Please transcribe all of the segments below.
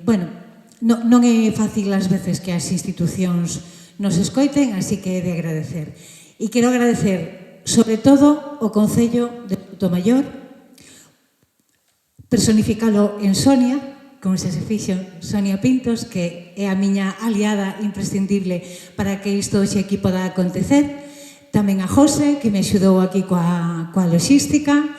bueno, non é fácil as veces que as institucións nos escoiten, así que é de agradecer. E quero agradecer, sobre todo, o Concello de Soutomaior, personificalo en Sonia, como se fixo Sonia Pintos, que é a miña aliada imprescindible para que isto hoxe aquí poda acontecer. Tamén a José, que me axudou aquí coa logística.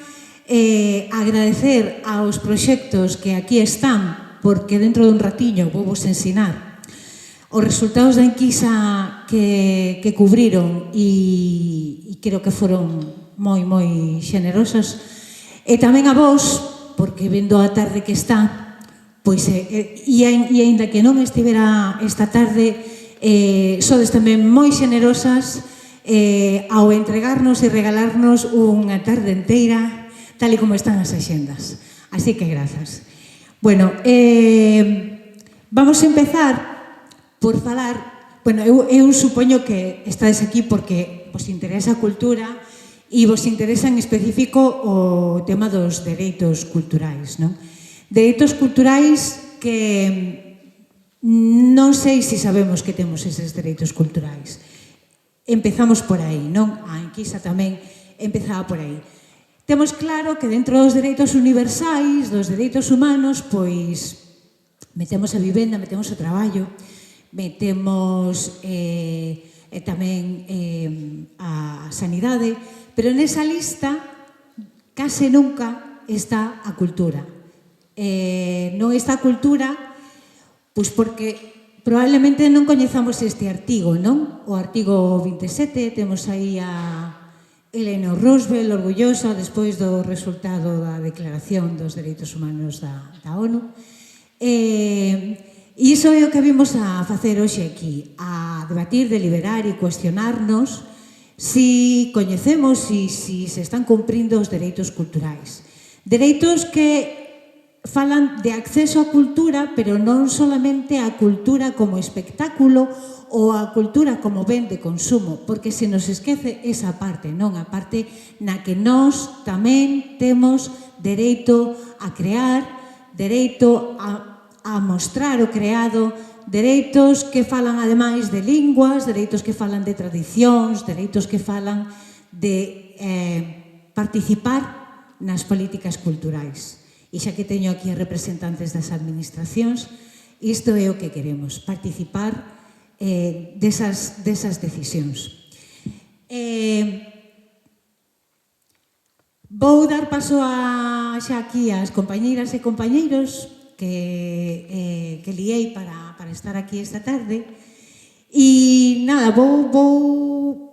Agradecer aos proxectos que aquí están, porque dentro dun ratiño vou vos ensinar os resultados da enquisa que cubriron e creo que foron moi xenerosos. E tamén a vos, porque vendo a tarde que está, pois, e aínda que non estivera esta tarde, sodes tamén moi xenerosas ao entregarnos e regalarnos unha tarde inteira, tal e como están as axendas. Así que grazas. Bueno, vamos a empezar por falar, bueno, eu supoño que estades aquí porque vos interesa a cultura e vos interesa en específico o tema dos dereitos culturais, non? Dereitos culturais que non sei se sabemos que temos eses dereitos culturais. Empezamos por aí, non? A enquisa tamén empezaba por aí. Temos claro que dentro dos dereitos universais, dos dereitos humanos, pois metemos a vivenda, metemos o traballo, metemos tamén a sanidade, pero nesa lista case nunca está a cultura. Non está a cultura, pois porque probablemente non coñezamos este artigo, non? O artigo 27, temos aí a Eleanor Roosevelt, orgullosa, despois do resultado da Declaración dos Dereitos Humanos da ONU. E iso é o que vimos a facer hoxe aquí, a debatir, deliberar e cuestionarnos si coñecemos e si se están cumprindo os dereitos culturais. Dereitos que falan de acceso á cultura, pero non solamente a cultura como espectáculo ou a cultura como ben de consumo, porque se nos esquece esa parte, non? A parte na que nós tamén temos dereito a crear, dereito a mostrar o creado, dereitos que falan ademais de linguas, dereitos que falan de tradicións, dereitos que falan de participar nas políticas culturais. E xa que teño aquí representantes das administracións, isto é o que queremos, participar desas decisións. Vou dar paso xa aquí ás compañeiras e compañeiros que liei para estar aquí esta tarde. E nada, vou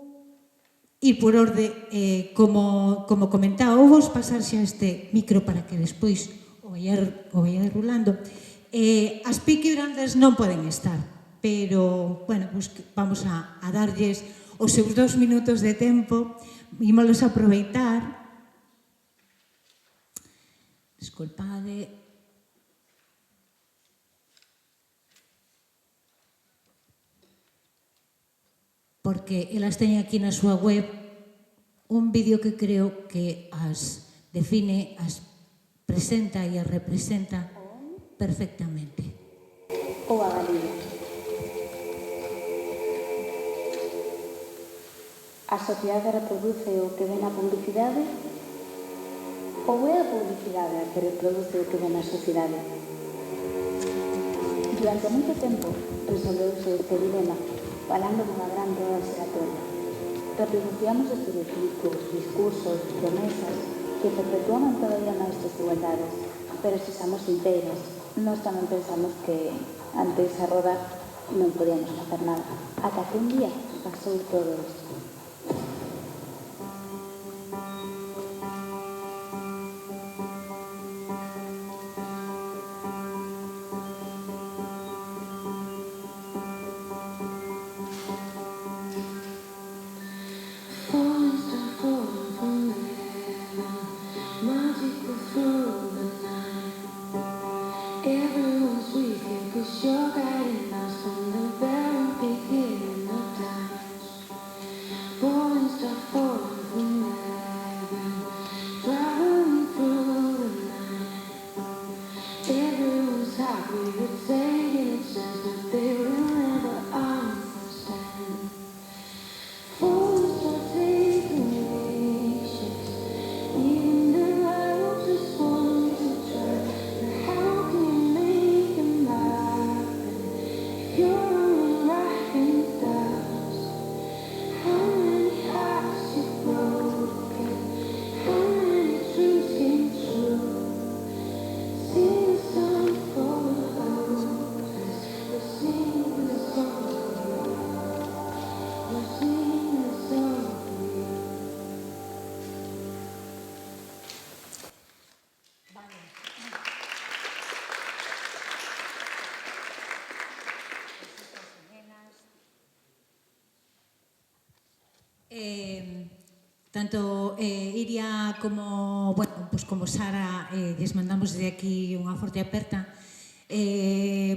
ir por orde, como comentaba, vou vos pasar xa este micro para que despois o vaya rulando. As Peaky Blinders non poden estar, pero, bueno, vamos a darlles os seus 2 minutos de tempo, ímolos aproveitar. Desculpade. Porque elas teñen aquí na súa web un vídeo que creo que as define, as presenta e as representa perfectamente. O a Galicia. A sociedade reproduce o que ven na publicidade ou é a publicidade a que reproduce o que ven na sociedade? Durante moito tempo resolveuse este dilema falando dunha gran roda xeratoria. Reproducíamos estereotipos, discursos, promesas que perpetuaban todavía máis desigualdades, pero se somos inteiras, nós tamén pensamos que ante esa roda non podíamos facer nada. Ata que un día pasou todo isto. Tanto Iria como, bueno, pues como Sara, lles mandamos desde aquí unha forte aperta,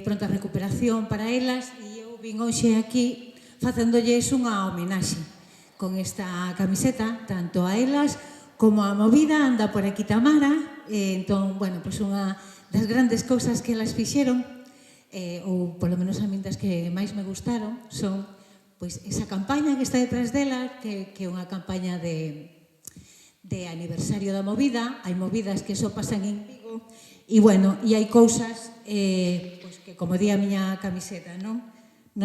pronta recuperación para elas, e eu vin hoxe aquí facéndolles unha homenaxe con esta camiseta, tanto a elas como a Movida. Anda por aquí Tamara, entón, bueno, pues unha das grandes cousas que elas fixeron, ou polo menos a min das que máis me gustaron, son pois esa campaña que está detrás dela, que é unha campaña de aniversario da Movida. Hai movidas que só pasan en Vigo, e bueno, e hai cousas pois que, como di a miña camiseta, non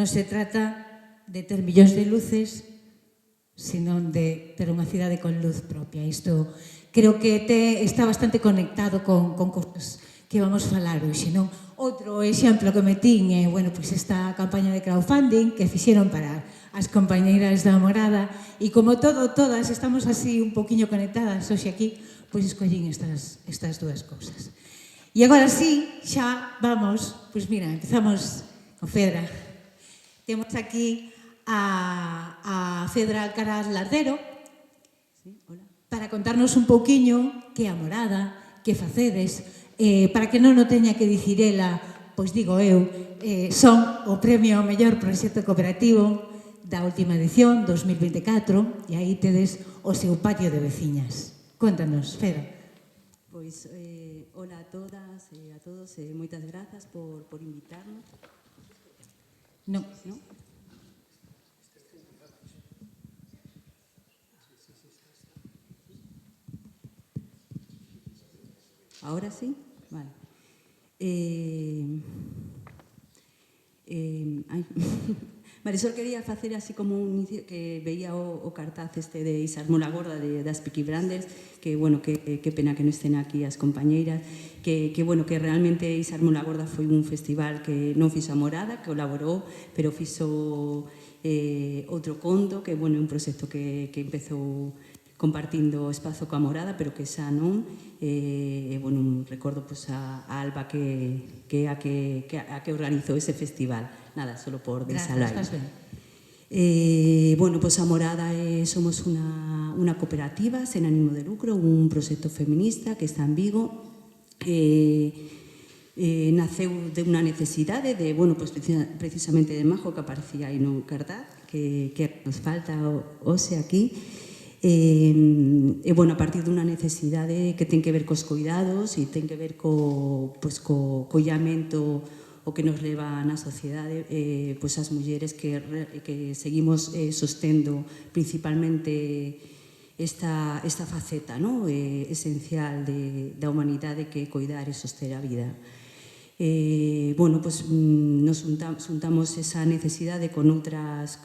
se trata de ter millóns de luces, senón de ter unha cidade con luz propia. Isto creo que está bastante conectado con cousas que vamos falar hoxe, non? Outro exemplo que metín é, bueno, pois esta campaña de crowdfunding que fixeron para as compañeiras da Morada, e como todas estamos así un poquinho conectadas hoxe aquí, pois escollín estas dúas cousas. E agora sí, xa vamos, pois mira, empezamos con Fedra. Temos aquí a Fedra Alcaraz Lardero para contarnos un pouquiño que é a Morada, que facedes. Para que non o teña que dicir ela, pois digo eu, son o premio ao mellor proxecto cooperativo da última edición, 2024, e aí tedes o seu patio de veciñas. Contanos, Fera. Pois, hola a todas e a todos, moitas grazas por invitarnos. Non. Ahora sí? Vale. Marisol quería facer así como un inicio, que veía o cartaz este de Isar Molagorda das Peaky Blinders, que, bueno, que pena que non estén aquí as compañeiras, que bueno, que realmente Isar Molagorda foi un festival que non fixo a Morada, que colaborou, pero fixo outro conto, que, bueno, é un proxecto que empezou compartindo o espazo coa Morada, pero que xa non, bueno, un recordo pues, a Alba que é a que organizou ese festival. Nada, solo por desalar. Gracias, estás ben. Bueno, pues a Morada somos unha cooperativa sen ánimo de lucro, un proxecto feminista que está en Vigo. Naceu de unha necesidade de, bueno, pues precisamente de Majo, que aparecía aí no cartaz, que nos falta hoxe aquí. E, bueno, a partir dunha necesidade que ten que ver cos cuidados e ten que ver co collamento o que nos leva na sociedade, pois as mulleres que seguimos sostendo principalmente esta faceta, ¿no? Esencial da humanidade, que é coidar e soster a vida. Bueno, pues nos juntamos esa necesidade con outras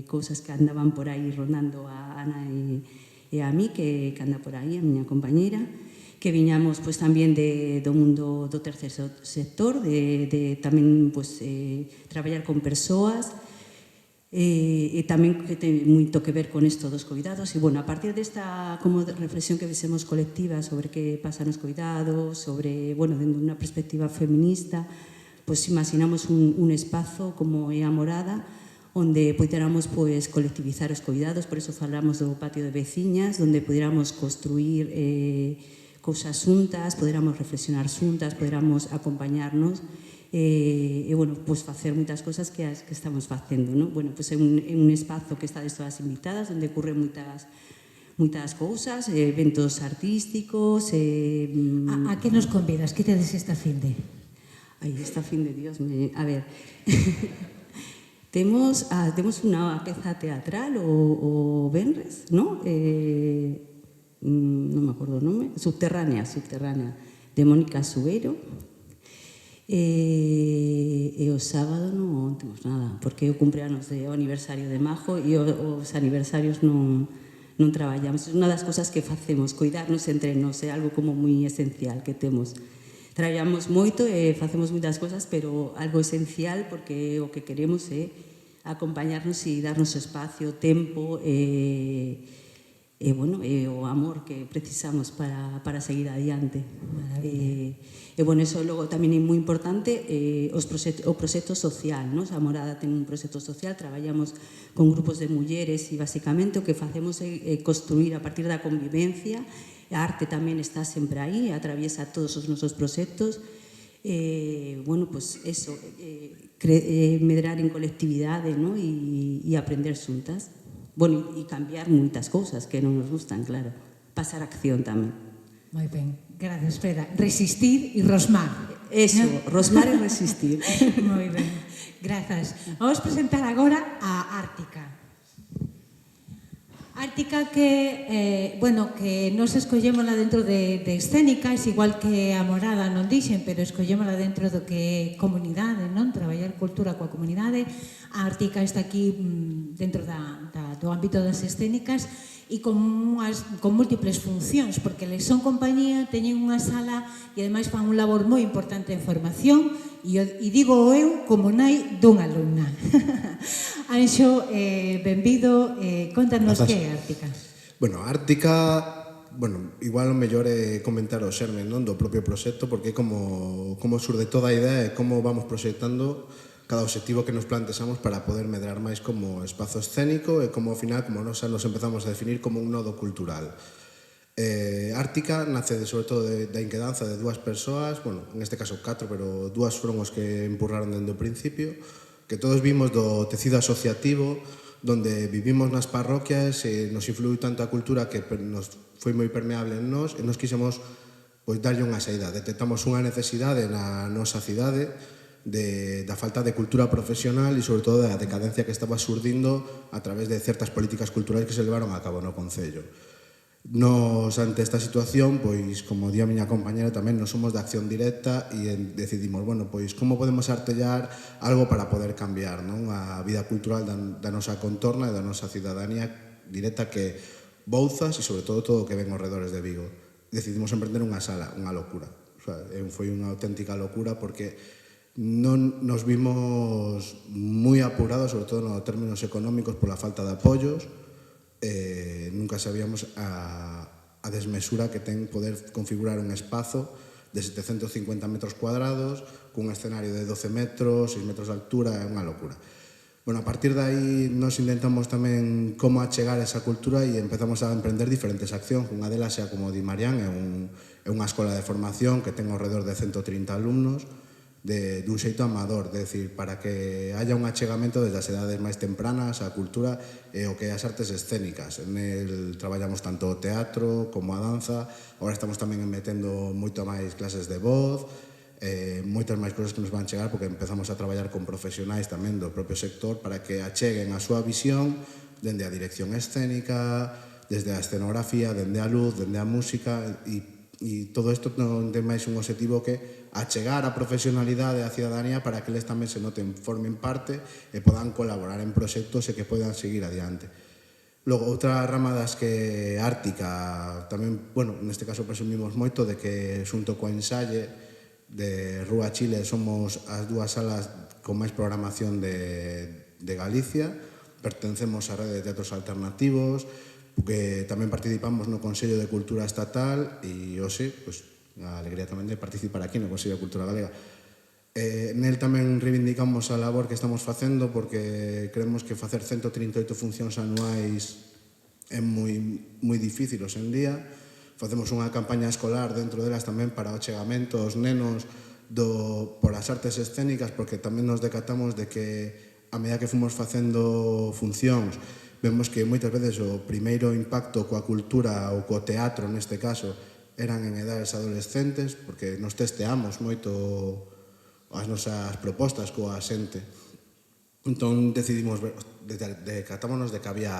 cousas que andaban por aí rondando a Ana e a mí, que anda por aí, a miña compañeira, que viñamos pues tamén do mundo do terceiro sector, de tamén pues traballar con persoas, e tamén que ten moito que ver con isto dos cuidados. E, bueno, a partir desta como reflexión que fixemos colectiva sobre que pasa nos cuidados, sobre, bueno, dentro dunha perspectiva feminista, pois imaginamos un espazo como é a Morada, onde poderamos pois colectivizar os cuidados. Por iso falamos do patio de veciñas, onde poderamos construir cousas xuntas, poderamos reflexionar xuntas, poderamos acompañarnos, e, bueno, pues facer moitas cosas que estamos facendo, non? Bueno, pues é un espazo que está de todas invitadas, onde ocurren moitas cousas, eventos artísticos. A que nos convidas? Que tedes esta finde? Aí está fin de Dios. A ver, temos unha peza teatral o Benres, non? Non me acordo o nome, Subterránea, de Mónica Subeiro. E o sábado non temos nada, porque é o cumpleanos do aniversario de Majo e os aniversarios non traballamos. É unha das cousas que facemos, cuidarnos entre nós, é algo como moi esencial que temos. Traballamos moito e facemos moitas cousas, pero algo esencial porque o que queremos é acompañarnos e darnos espacio, tempo e o amor que precisamos para seguir adiante. E eso logo tamén é moi importante o proxecto social, non? A Morada ten un proxecto social, traballamos con grupos de mulleres e basicamente o que facemos é construir a partir da convivencia. A arte tamén está sempre aí, atraviesa todos os nosos proxectos. Medrar en colectividade, non? E aprender xuntas. E cambiar moitas cousas que non nos gustan, claro. Pasar a acción tamén. Moi ben, gracias, Freda. Resistir e rosmar. Eso, rosmar e resistir. Moi ben, grazas. Vamos presentar agora a Ártica. Ártica que nos escollémola dentro de escénicas, igual que a Morada non dixen, pero escollémola dentro do que é comunidade, non? Traballar cultura coa comunidade. A Ártica está aquí dentro do ámbito das escénicas e con múltiples funcións, porque eles son compañía, teñen unha sala e ademais fan un labor moi importante en formación e digo eu como nai dunha alumna. Anxo, benvido, contanos que é Ártica. Ártica, igual o mellor é comentar o xermen do propio proxecto, porque é como surde toda a idea e como vamos proxectando cada obxectivo que nos plantexamos para poder medrar máis como espazo escénico e como ao final, como nos empezamos a definir como un nodo cultural. Ártica nace sobre todo da inquedanza de dúas persoas, en este caso 4, pero dúas foron os que empurraron dende o principio, que todos vimos do tecido asociativo, donde vivimos nas parroquias e nos influiu tanto a cultura que nos foi moi permeable en nós e nos quixemos darlle unha saída. Detectamos unha necesidade na nosa cidade da falta de cultura profesional e sobre todo da decadencia que estaba surdindo a través de certas políticas culturais que se levaron a cabo no Concello. Nos, ante esta situación, como di a miña compañera, tamén nos somos de acción directa e decidimos, como podemos artellar algo para poder cambiar a vida cultural da nosa contorna e da nosa cidadanía directa que Bouzas e sobre todo o que ven aos redores de Vigo. Decidimos emprender unha sala, unha locura. Foi unha auténtica locura porque non nos vimos moi apurados, sobre todo nos términos económicos, pola falta de apoios. Nunca sabíamos a desmesura que ten poder configurar un espazo de 750 metros cuadrados cun escenario de 12 metros, 6 metros de altura, é unha locura. A partir de aí nos intentamos tamén como achegar esa cultura e empezamos a emprender diferentes accións. Unha delas, como di Marián, é unha escola de formación que ten ao redor de 130 alumnos dun xeito amador, é dicir, para que haya un achegamento desde as edades máis tempranas á cultura e o que é as artes escénicas. En el traballamos tanto o teatro como a danza, agora estamos tamén metendo moito máis clases de voz, moitas máis cousas que nos van chegar porque empezamos a traballar con profesionais tamén do propio sector para que acheguen a súa visión dende a dirección escénica, desde a escenografía, dende a luz, dende a música e todo isto non ten máis un objetivo que achegar a profesionalidade á cidadanía para que eles tamén se noten, formen parte e podan colaborar en proxectos e que podan seguir adiante. Logo, outra rama das que Ártica tamén, neste caso presumimos moito de que xunto coa Ensalle de Rúa Chile somos as dúas salas con máis programación de Galicia, pertencemos á rede de teatros alternativos, que tamén participamos no Consello de Cultura Estatal e hoxe, a alegría tamén de participar aquí no Consello de Cultura Galega. Nel tamén reivindicamos a labor que estamos facendo porque creemos que facer 138 funcións anuais é moi difícil hoxe en día. Facemos unha campaña escolar dentro delas tamén para o chegamento aos nenos por as artes escénicas, porque tamén nos decatamos de que a medida que fomos facendo funcións vemos que moitas veces o primeiro impacto coa cultura ou co teatro neste caso eran en edades adolescentes, porque nos testeamos moito as nosas propostas coa xente. Entón decidimos, decatámonos de que había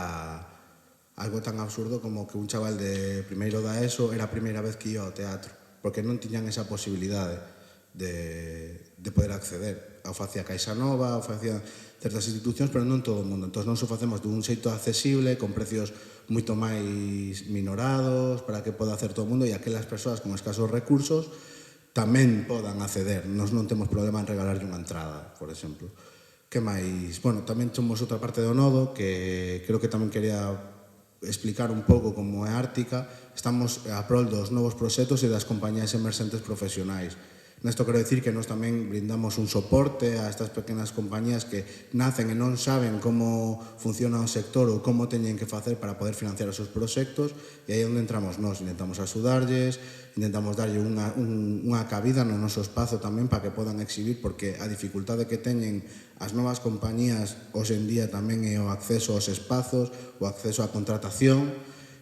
algo tan absurdo como que un chaval de primeiro da ESO era a primeira vez que ia ao teatro, porque non tiñan esa posibilidade de poder acceder. O facía Caixa Nova, o facía certas institucións, pero non todo o mundo. Entón, nós o facemos dun xeito accesible, con precios moito máis minorados, para que poda hacer todo o mundo, e aquelas persoas con escasos recursos tamén podan acceder. Nós non temos problema en regalarlle unha entrada, por exemplo. Que máis? Bueno, tamén somos outra parte do nodo, que creo que tamén quería explicar un pouco como é Ártica. Estamos a prol dos novos proxectos e das compañías emerxentes profesionais. Nesto quero dicir que nós tamén brindamos un soporte a estas pequenas compañías que nacen e non saben como funciona o sector ou como teñen que facer para poder financiar os seus proxectos, e aí é onde entramos nós. Intentamos axudarlles, intentamos darlle unha cabida no noso espazo tamén para que podan exhibir, porque a dificultade que teñen as novas compañías hoxe en día tamén é o acceso aos espazos, o acceso á contratación,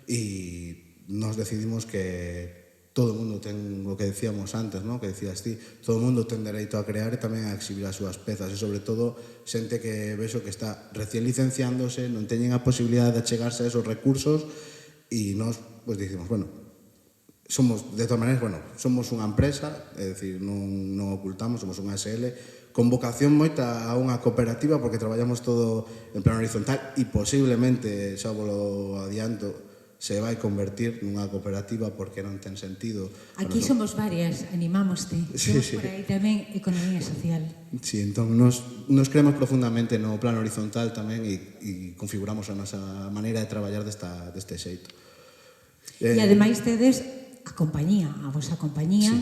e nos decidimos que todo o mundo ten o que decíamos antes, ¿no? Que decías ti, todo o mundo ten dereito a crear e tamén a exhibir as súas pezas, e sobre todo xente que vexo que está recién licenciándose, non teñen a posibilidade de achegarse a esos recursos, e nós pues dicimos, bueno, somos, de todas maneiras, bueno, somos unha empresa, é dicir, non ocultamos, somos unha SL, con vocación moita a unha cooperativa, porque traballamos todo en plano horizontal, e posiblemente, xa volo adianto, se vai convertir nunha cooperativa, porque non ten sentido. Aquí somos varias, animámoste. Sí, Temos por aí tamén economía social. Sí, entón nos creemos profundamente no plano horizontal tamén e configuramos a nosa maneira de traballar deste xeito. E ademais tedes a compañía, a vosa compañía.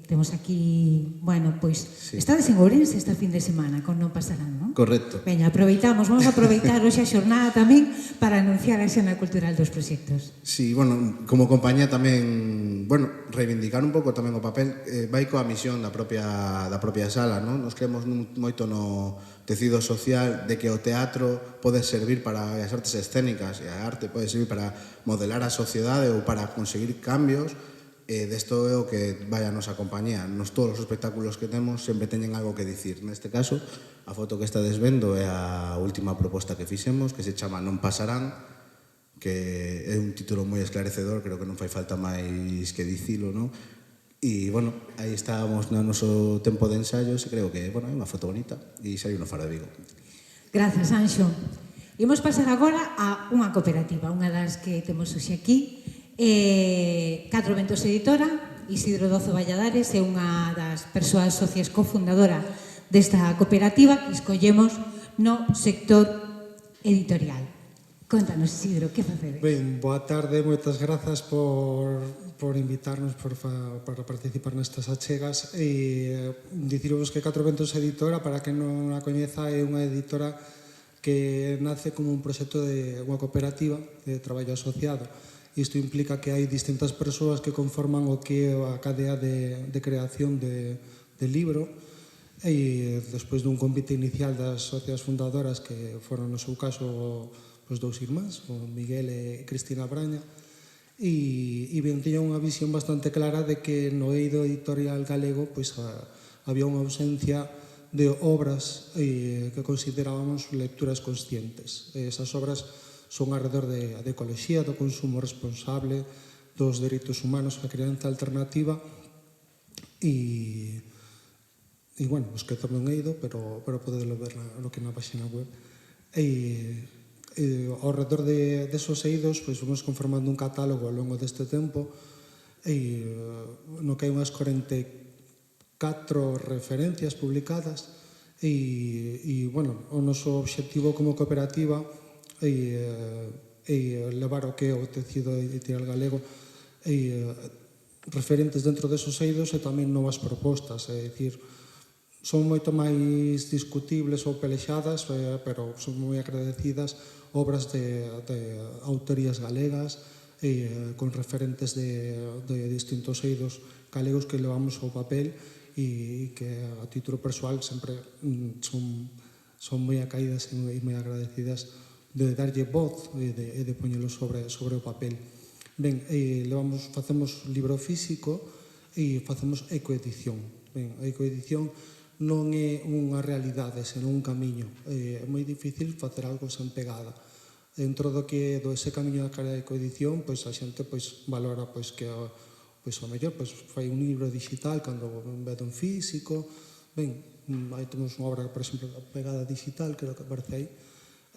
Temos aquí, bueno, pois, estades en Ourense esta fin de semana, con Non Pasarán, non? Correcto. Veña, vamos a aproveitar hoxe a xornada tamén para anunciar a xena cultural dos proxectos. Sí, bueno, como compañía tamén, bueno, reivindicar un pouco tamén o papel, vai coa misión da propia sala, non? Nos creemos moito no tecido social de que o teatro pode servir para as artes escénicas, e a arte pode servir para modelar a sociedade ou para conseguir cambios. Desto é o que vai a nosa compañía. Nos todos os espectáculos que temos sempre teñen algo que dicir. Neste caso, a foto que estades vendo é a última proposta que fixemos, que se chama Non Pasarán, que é un título moi esclarecedor, creo que non fai falta máis que dicilo, non? E, bueno, aí estábamos no noso tempo de ensaios e creo que, bueno, é unha foto bonita e saiu no Faro de Vigo. Gracias, Anxo. Imos pasar agora a unha cooperativa, unha das que temos hoxe aquí, Catro Ventos Editora. Isidro Dozo Valladares é unha das persoas socias cofundadora desta cooperativa que escollemos no sector editorial. Contanos, Isidro, que facedes? Ben, boa tarde, moitas grazas por invitarnos para participar nestas achegas, e dicirvos que Catro Ventos Editora, para que non a coñeza, é unha editora que nace como un proxecto de unha cooperativa de traballo asociado. Isto implica que hai distintas persoas que conforman o que é a cadea de creación de libro, e despois dun convite inicial das socias fundadoras, que foron no seu caso os dous irmáns, o Miguel e Cristina Braña, e ben, tiña unha visión bastante clara de que no eido editorial galego pois había unha ausencia de obras que considerábamos lecturas conscientes. Esas obras son alrededor da ecoloxía, do consumo responsable, dos dereitos humanos, a crianza alternativa, e bueno, os que non he ido, pero podedelo ver no que na página web. E ao redor desos eidos, pois vamos conformando un catálogo ao longo deste tempo, e no que hai unhas 44 referencias publicadas, e bueno, o noso obxectivo como cooperativa e levar o que é o tecido editorial galego referentes dentro desos eidos, e tamén novas propostas, é dicir, son moito máis discutibles ou pelexadas, pero son moi agradecidas obras de autorías galegas, con referentes de distintos eidos galegos que levamos ao papel, e que a título persoal sempre son moi acaídas e moi agradecidas de darlle voz e de poñelo sobre o papel. Ben, facemos libro físico e facemos ecoedición. Ben, a ecoedición non é unha realidade, senón un camiño. É moi difícil facer algo sen pegada. Dentro do que do ese camiño da cara da ecoedición, pois a xente pois valora pois que pois ao mellor pois fai un libro digital cando en vez dun físico. Ben, aí temos unha obra, por exemplo, da pegada digital, creo que aparece aí,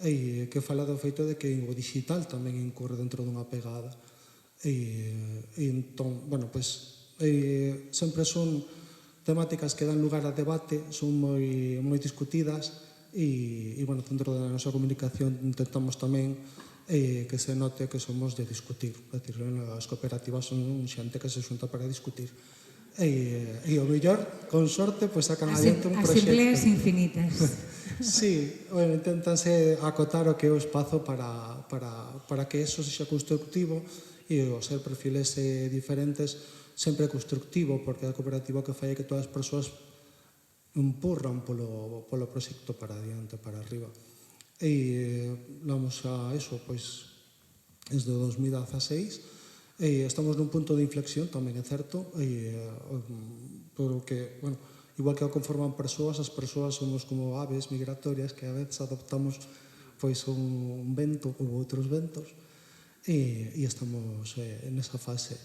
e que fala do feito de que o digital tamén incurre dentro dunha pegada. E entón, bueno, pois sempre son temáticas que dan lugar a debate, son moi discutidas e bueno, dentro da nosa comunicación intentamos tamén que se note que somos de discutir. É dicir, as cooperativas son xente que se xunta para discutir. E o mellor, con sorte, pois sacan adiante un proxecto. Asembleas infinitas. Sí, bueno, intentanse acotar o que é o espazo para que eso sexa constructivo e o ser perfiles diferentes sempre constructivo, porque a cooperativa que fai é que todas as persoas empurran polo proxecto para adiante, para arriba. E vamos a eso, pois, desde 2016, estamos nun punto de inflexión, tamén é certo, porque, bueno, igual que o conforman persoas, as persoas somos como aves migratorias que a veces adoptamos pois un vento ou outros ventos e estamos nesa fase.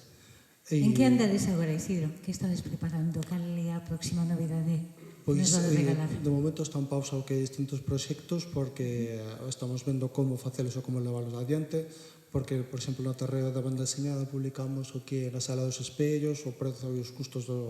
En que andades agora, Isidro? Que estades preparando? Cal é a próxima novidade? Pois, nos vades regalar? de momento está en pausa o que distintos proxectos porque estamos vendo como facelos ou como leválos adiante, porque, por exemplo, no terreo da banda deseñada publicamos o que é na Sala dos Espellos, o prezo e os custos da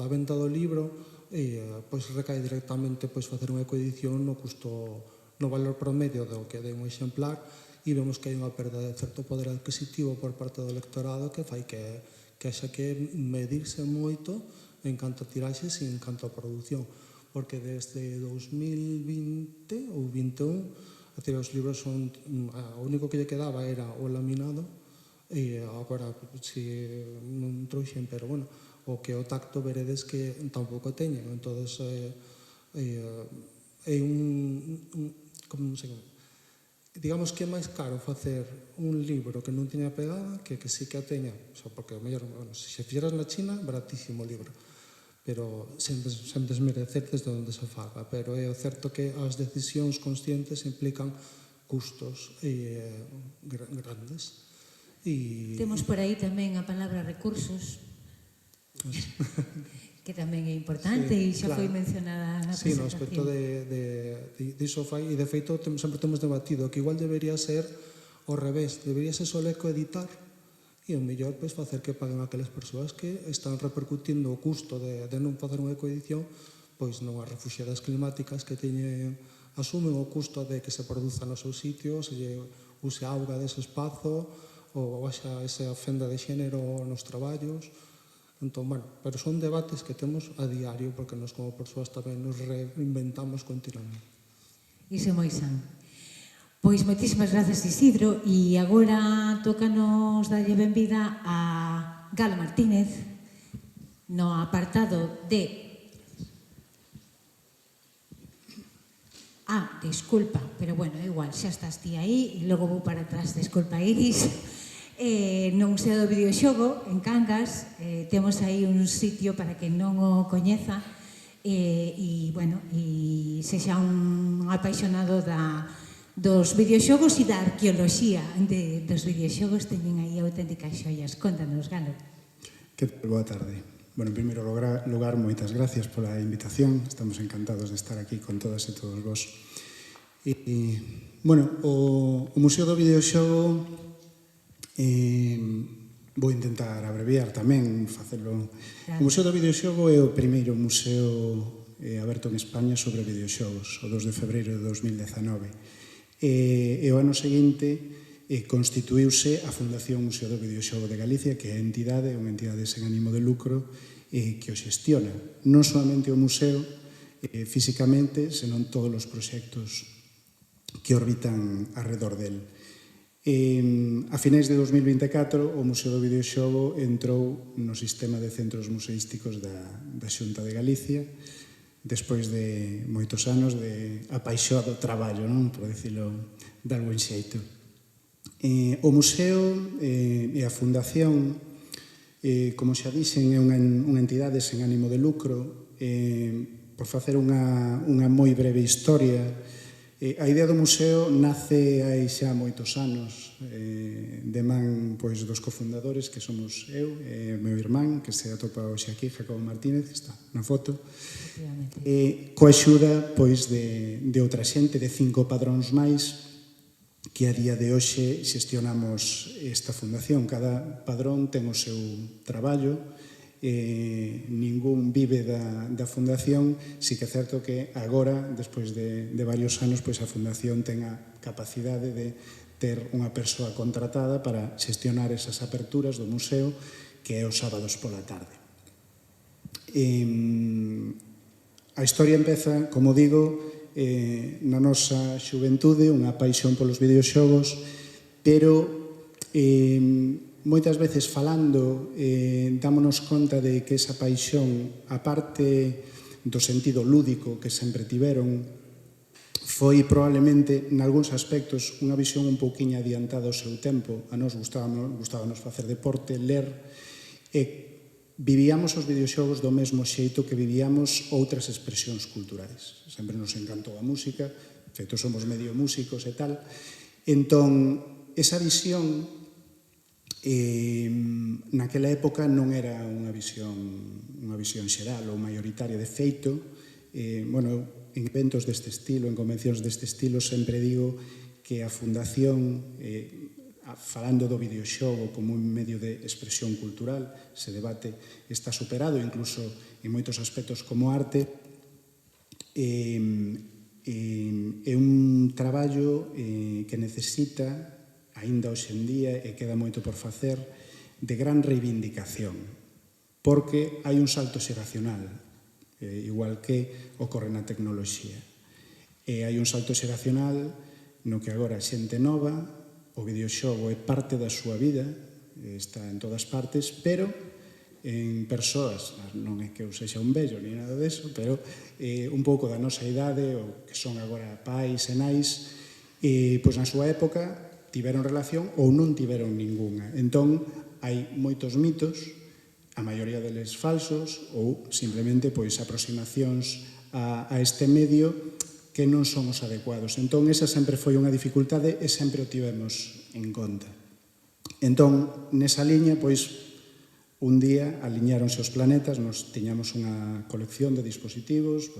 venta do libro, e pois recae directamente pois facer unha coedición no custo, no valor promedio do que dé un exemplar, e vemos que hai unha perda de certo poder adquisitivo por parte do lectorado que fai que haxa que medirse moito en canto a tiraxes e en canto a produción, porque desde 2020 ou 2021, os libros son, o único que lle quedaba era o laminado, e agora si non trouxen, pero bueno, o que o tacto veredes que tampouco teñen, entón é como se chama, digamos que é máis caro facer un libro que non teña pegada que sí que a teña, porque mellor, bueno, se fixeras na China, baratísimo o libro, pero sen desmerecer desde onde se faga, pero é certo que as decisións conscientes implican custos grandes. Temos por aí tamén a palabra recursos, que tamén é importante e xa foi mencionada na presentación. Sí, no aspecto diso fai, e de feito sempre temos debatido que igual debería ser ao revés, debería ser só ecoeditar e o mellor pois facer que paguen aquelas persoas que están repercutindo o custo de non facer unha ecoedición pois non as refugiadas climáticas que asumen o custo de que se produza nos seus sitios, se use auga dese espazo ou haxa esa fenda de xénero nos traballos. Entón, bueno, pero son debates que temos a diario porque nos como persoas tamén nos reinventamos continuamente. Iso é moi san. Pois moitísimas grazas, Isidro, e agora tócanos darlle benvida a Galo Martínez no apartado de... disculpa, pero bueno, igual, xa estás ti aí e logo vou para atrás, desculpa, Iris. No Museo do Videoxogo, en Cangas, temos aí un sitio para que non o coñeza e, bueno, e sexa un apaixonado dos videoxogos e da arqueoloxía dos videoxogos, teñen aí auténticas xoias. Contanos, Galo. Que tal? Boa tarde. Bueno, en primeiro lugar, moitas gracias pola invitación. Estamos encantados de estar aquí con todas e todos vos. Bueno, o Museo do Videoxogo vou intentar abreviar tamén, facelo. O Museo do Videoxogo é o primeiro museo aberto en España sobre videoxogos, o 2 de febreiro de 2019. E o ano seguinte constituíuse a Fundación Museo do Videoxogo de Galicia, que é unha entidade sen ánimo de lucro que o xestiona. Non solamente o museo físicamente, senón todos os proxectos que orbitan alrededor del. A finais de 2024, o Museo do Videoxogo entrou no sistema de centros museísticos da Xunta de Galicia, despois de moitos anos de apaixoado traballo, non? Por dicilo de algún xeito. O museo e a fundación Como xa dixen, é unha entidade sen ánimo de lucro. Por facer unha moi breve historia, a idea do museo nace hai xa moitos anos de man dos cofundadores, que somos eu e o meu irmán, que se atopa hoxe aquí, Jacobo Martínez, que está na foto, coa axuda de outra xente, de 5 padróns máis, que a día de hoxe xestionamos esta fundación. Cada padrón ten o seu traballo, ningún vive da fundación, si que é certo que agora, despois de varios anos, a fundación ten a capacidade de ter unha persoa contratada para xestionar esas aperturas do museo, que é os sábados pola tarde. A historia empeza, como digo, na nosa xuventude, unha paixón polos videoxogos, pero moitas veces falando dámonos conta de que esa paixón, a parte do sentido lúdico que sempre tiveron, foi probablemente, nalgúns aspectos, unha visión un pouquiño adiantada ao seu tempo. A nos gustábamos facer deporte, ler, e vivíamos os videoxogos do mesmo xeito que vivíamos outras expresións culturais. Sempre nos encantou a música, feito somos medio músicos e tal. Entón, esa visión naquela época non era unha visión xeral ou maioritaria. De feito, en eventos deste estilo, en convencións deste estilo, sempre digo que a Fundación, falando do videoxogo como un medio de expresión cultural, ese debate está superado, incluso en moitos aspectos como arte, é un traballo que necesita, aínda hoxe en día, e queda moito por facer, de gran reivindicación, porque hai un salto xeracional, igual que ocorre na tecnoloxía. Hai un salto xeracional no que agora a xente nova, o videoxogo é parte da súa vida, está en todas partes, pero en persoas, non é que eu sexa un vello ni nada deso, pero un pouco da nosa idade, ou que son agora pais e nais, pois na súa época tiveron relación ou non tiveron ningunha. Entón, hai moitos mitos, a maioría deles falsos, ou simplemente aproximacións a este medio que non son os adecuados. Entón, esa sempre foi unha dificultade e sempre o tivemos en conta. Entón, nesa liña, un día aliñáronse os planetas, nos tiñamos unha colección de dispositivos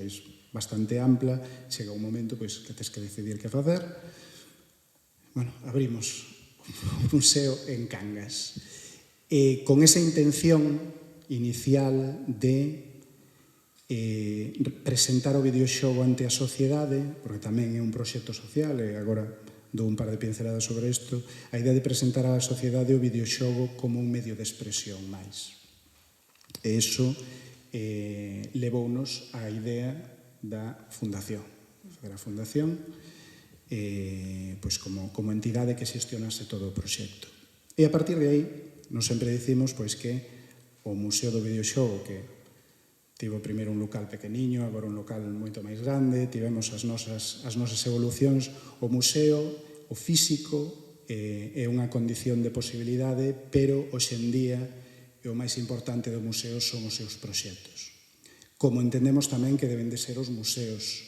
bastante ampla, chega un momento que tes que decidir que facer. Abrimos un museo en Cangas. Con esa intención inicial de presentar o videoxogo ante a sociedade, porque tamén é un proxecto social, e agora dou un par de pinceladas sobre isto, a idea de presentar á sociedade o videoxogo como un medio de expresión máis. E iso levounos á idea da fundación. A fundación como entidade que xestionase todo o proxecto. E a partir de aí, nos sempre dicimos que o Museo do Videoxogo, que tivo primeiro un local pequeniño, agora un local moito máis grande, tivemos as nosas evolucións. O museo, o físico, é unha condición de posibilidade, pero hoxe en día o máis importante do museo son os seus proxectos. Como entendemos tamén que deben de ser os museos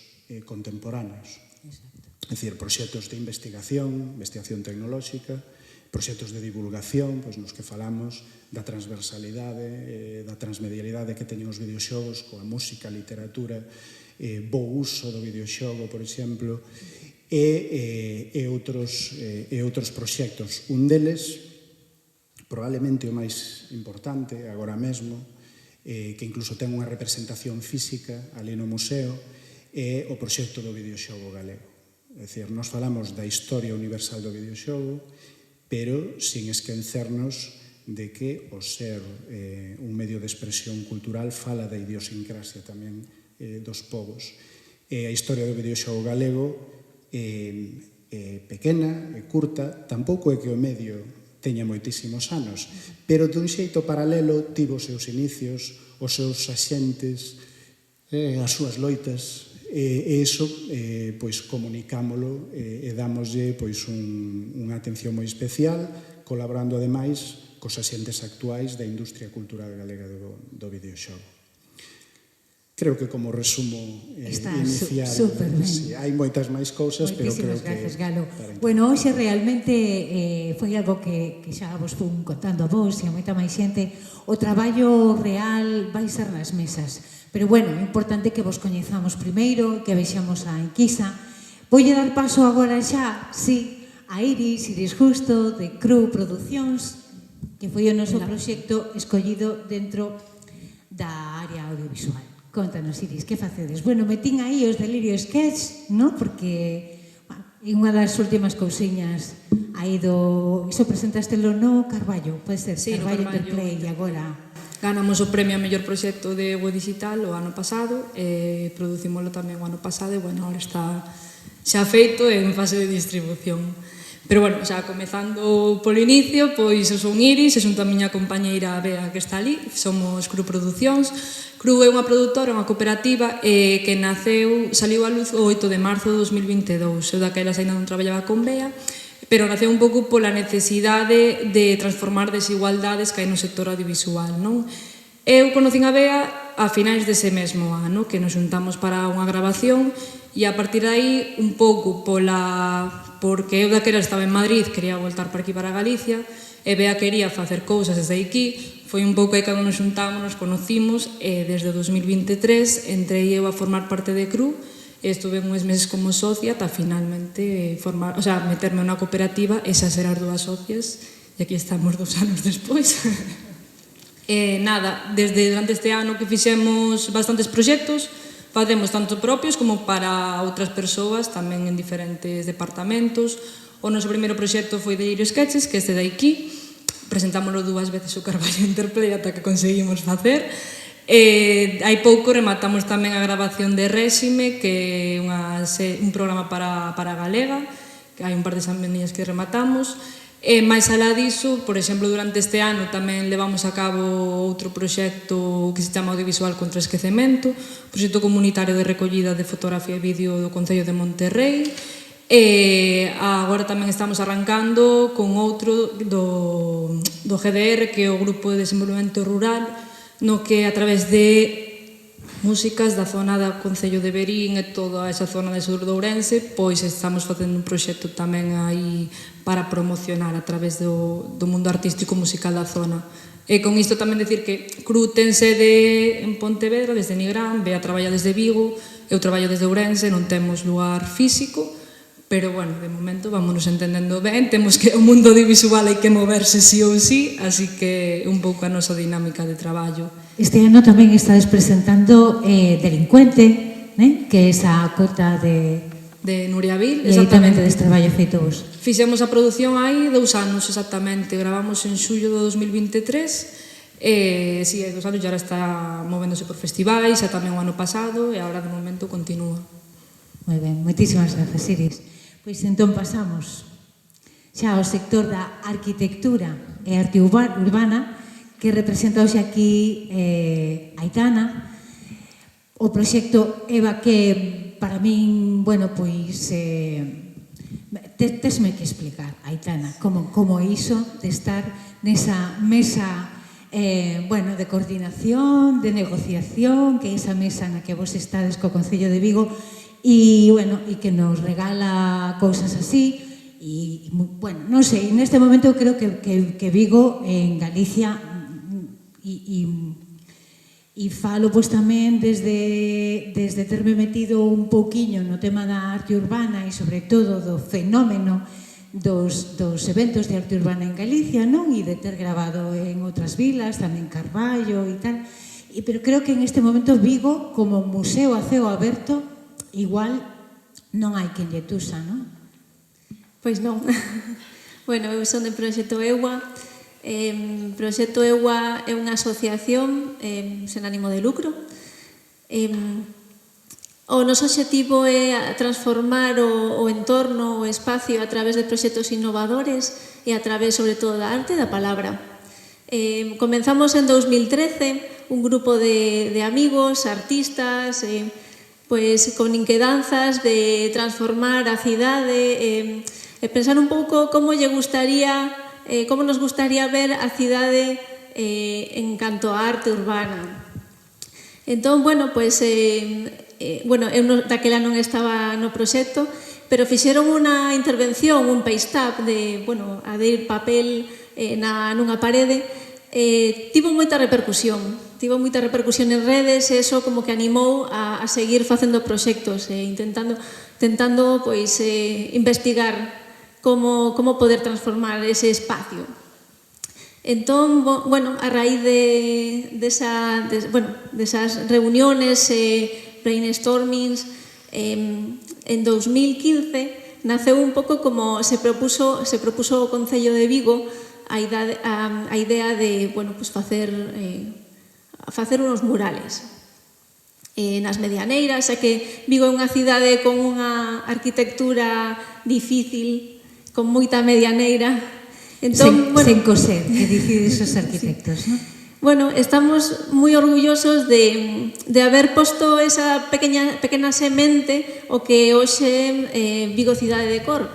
contemporáneos. É dicir, proxectos de investigación tecnolóxica, proxectos de divulgación, nos que falamos da transversalidade, da transmedialidade que teñen os videoxogos coa música, literatura, bo uso do videoxogo, por exemplo, e outros proxectos. Un deles, probablemente o máis importante agora mesmo, que incluso ten unha representación física ali no museo, é o proxecto do videoxogo galego. É dicir, nos falamos da historia universal do videoxogo, pero sin esquecernos de que o ser un medio de expresión cultural fala da idiosincrasia tamén dos povos. A historia do videoxogo galego é pequena, é curta, tampouco é que o medio teña moitísimos anos, pero dun xeito paralelo tivo os seus inicios, os seus axentes, as súas loitas, e iso comunicámolo e dámoslle unha atención moi especial, colaborando ademais cos axentes actuais da industria cultural galega do videoxogo. Creo que como resumo inicial, super ben. Sí, hai moitas máis cousas, pero creo Moitísimas gracias, que... Galo. Bueno, hoxe realmente foi algo que xa vos fun contando a vos e a moita máis xente. O traballo real vai ser nas mesas. Pero bueno, é importante que vos coñezamos primeiro, que vexamos a enquisa. Voulle dar paso agora xa, sí, a Iris Justo, de Cru Producións, que foi o noso proxecto escollido dentro da área audiovisual. Contanos, Iris, que facedes? Bueno, metín aí os Delirio Sketch, no? Porque é unha das últimas cousiñas aí do... Iso presentastelo no Carballo, pode ser? Sí, Carballo no Carballo Interplay, e agora... Ganamos o premio a mellor proxecto de web digital o ano pasado, producímoslo tamén o ano pasado e, bueno, ahora está xa feito en fase de distribución. Pero, bueno, xa comezando polo inicio, pois eu son Iris, e xunto a miña compañeira Bea que está ali, somos Cru Producións. Cru é unha produtora, unha cooperativa que saliu a luz o 8 de marzo de 2022. Eu daquelas ainda non traballaba con Bea, pero naceu un pouco pola necesidade de transformar desigualdades que hai no sector audiovisual, non? Eu conocín a Bea a finais dese mesmo ano, que nos juntamos para unha grabación, e a partir de aí, un pouco porque eu daquela estaba en Madrid, quería voltar para aquí para Galicia, e Bea quería facer cousas desde aquí, foi un pouco aí cando nos juntamos, nos conocimos, e desde 2023 entrei eu a formar parte de Cru, e estuve uns meses como socia ata finalmente meterme unha cooperativa e xa ser as dúas socias, e aquí estamos 2 anos despois. Nada, durante este ano que fixemos bastantes proxectos, facemos tanto propios como para outras persoas, tamén en diferentes departamentos. O noso primeiro proxecto foi Delirio Sketches, que este de aquí. Presentámoslo 2 veces o Carballo Interplay ata que conseguimos facer. Hai pouco rematamos tamén a grabación de Réxime, que é un programa para Galega, que hai un par de xambenillas que rematamos. Mais alá diso, por exemplo, durante este ano tamén levamos a cabo outro proxecto que se chama Audiovisual contra o Esquecemento, proxecto comunitario de recollida de fotografía e vídeo do Concello de Monterrey. Agora tamén estamos arrancando con outro do GDR, que é o Grupo de Desenvolvemento Rural, no que a través de músicas da zona do Concello de Verín e toda esa zona de sur de Ourense, pois estamos facendo un proxecto tamén aí para promocionar a través do mundo artístico musical da zona. E con isto tamén decir que Cru ten sede en Pontevedra, desde Nigrán, Bea traballa desde Vigo, eu traballo desde Ourense, non temos lugar físico, pero, bueno, de momento vámonos entendendo ben, temos que o mundo audiovisual hai que moverse sí ou sí, así que un pouco a nosa dinámica de traballo. Este ano tamén estades presentando Delincuente, que é esa cota de Nuria Vil, exactamente, deste traballo feito vos. Fixemos a produción hai 2 anos exactamente, gravamos en xullo de 2023, si, hai 2 anos e agora está movéndose por festivais, xa tamén o ano pasado, e agora de momento continúa. Moi ben, moitísimas grazas, Iris. Pois entón pasamos xa ao sector da arquitectura e arte urbana, que representa hoxe aquí Aitana. O proxecto EVA, que para min, bueno, pois tesme que explicar, Aitana, como é iso de estar nesa mesa de coordinación, de negociación, que é esa mesa na que vos estades co Concello de Vigo, e que nos regala cousas así, e, bueno, non sei, neste momento creo que Vigo en Galicia, e falo pois tamén desde terme metido un pouquiño no tema da arte urbana e sobre todo do fenómeno dos eventos de arte urbana en Galicia, non? E de ter grabado en outras vilas, tamén Carballo e tal, pero creo que en este momento Vigo, como museo a ceo aberto, igual non hai quen lle tusa, non? Pois non. Bueno, eu son de Proxecto EUA. Proxecto EUA é unha asociación sen ánimo de lucro. O noso obxectivo é transformar o entorno, o espacio a través de proxectos innovadores e a través, sobre todo, da arte e da palabra. Comenzamos en 2013 un grupo de amigos, artistas, pois con inquedanzas de transformar a cidade e pensar un pouco como lle gustaría como nos gustaría ver a cidade en canto a arte urbana. Entón, bueno, pois, eu daquela non estaba no proxecto, pero fixeron unha intervención, un paste-up de, bueno, a de ir papel nunha parede. Tivo moita repercusión en redes, e iso como que animou a seguir facendo proxectos, intentando pois, investigar como poder transformar ese espacio. Entón, bueno, a raíz desas reuniones, brainstormings, en 2015 naceu un pouco como se propuso o Concello de Vigo a idea de, bueno, pues facer unos murales nas medianeiras, xa que Vigo é unha cidade con unha arquitectura difícil, con moita medianeira. Entón, sen coser, que dicides os arquitectos, non? Bueno, estamos moi orgullosos de haber posto esa pequena semente o que hoxe Vigo Cidade de Cor.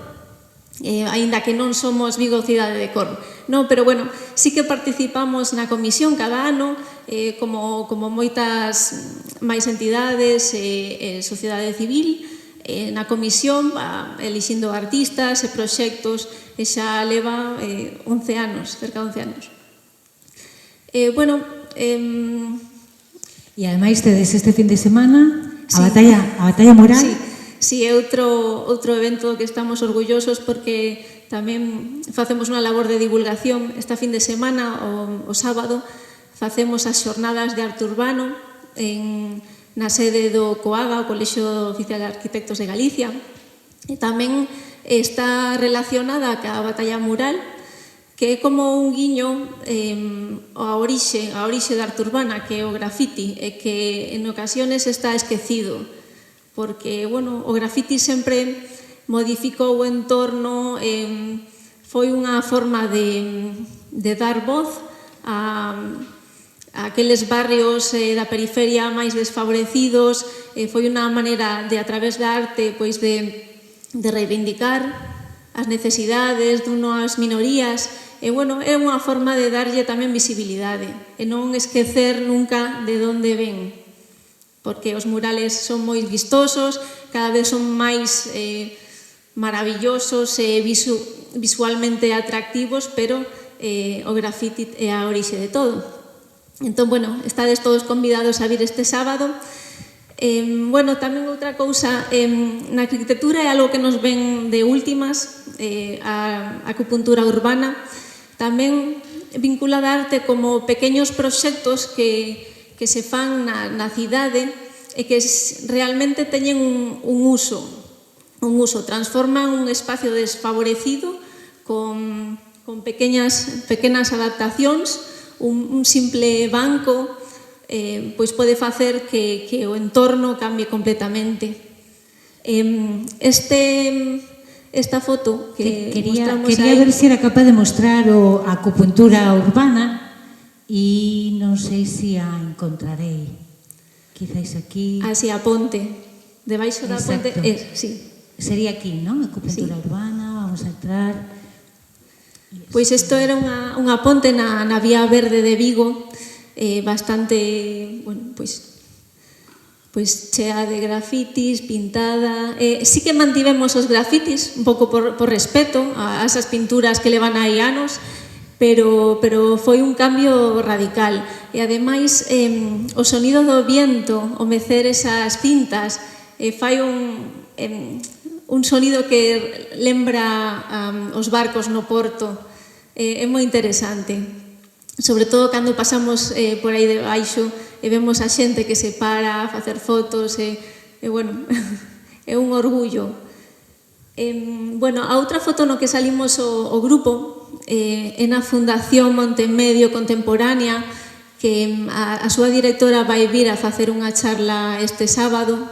Aínda que non somos Vigo Cidade de Cor. No, pero bueno, sí que participamos na comisión cada ano, como moitas máis entidades e sociedade civil, na comisión elixindo artistas e proxectos, e xa leva 11 anos, cerca de 11 anos. Bueno, e ademais tedes este fin de semana a batalla moral. Sí, é outro evento que estamos orgullosos porque tamén facemos unha labor de divulgación. Esta fin de semana, o sábado, facemos as xornadas de arte urbano na sede do COAGA, o Colexio Oficial de Arquitectos de Galicia, e tamén está relacionada ca batalla mural, que é como un guiño a orixe da arte urbana, que é o grafiti, e que en ocasiones está esquecido, porque, bueno, o grafiti sempre modificou o entorno, foi unha forma de dar voz a aqueles barrios da periferia máis desfavorecidos, foi unha maneira de, a través da arte, pois de reivindicar as necesidades dunhas minorías, e, bueno, é unha forma de darlle tamén visibilidade, e non esquecer nunca de onde ven, porque os murales son moi vistosos, cada vez son máis maravillosos e visualmente atractivos, pero o grafiti é a orixe de todo. Entón, bueno, estades todos convidados a vir este sábado. Bueno, tamén outra cousa, na arquitectura é algo que nos ven de últimas, a acupuntura urbana, tamén vinculada a arte como pequeños proxectos que se fan na cidade e que realmente teñen un uso, transforman un espacio desfavorecido con pequenas adaptacións. Un simple banco pois pode facer que o entorno cambie completamente. Esta foto que mostramos aí... Quería ver se era capaz de mostrar a acupuntura urbana, e non sei se a encontrarei. Quizás aquí... Así, a ponte. Debaixo da ponte... Sí. Sería aquí, non? Acupuntura urbana, vamos a entrar... Pois isto era unha ponte na Vía Verde de Vigo, bastante, bueno, pois chea de grafitis, pintada. Sí que mantivemos os grafitis, un pouco por respeto a esas pinturas que levan aí anos, pero foi un cambio radical. E ademais, o sonido do viento, o mecer esas cintas, fai un sonido que lembra os barcos no porto. É moi interesante, sobre todo cando pasamos por aí debaixo e vemos a xente que se para a facer fotos, e bueno, é un orgullo. Bueno, a outra foto no que salimos o grupo é na Fundación Montemedio Contemporánea, que a súa directora vai vir a facer unha charla este sábado,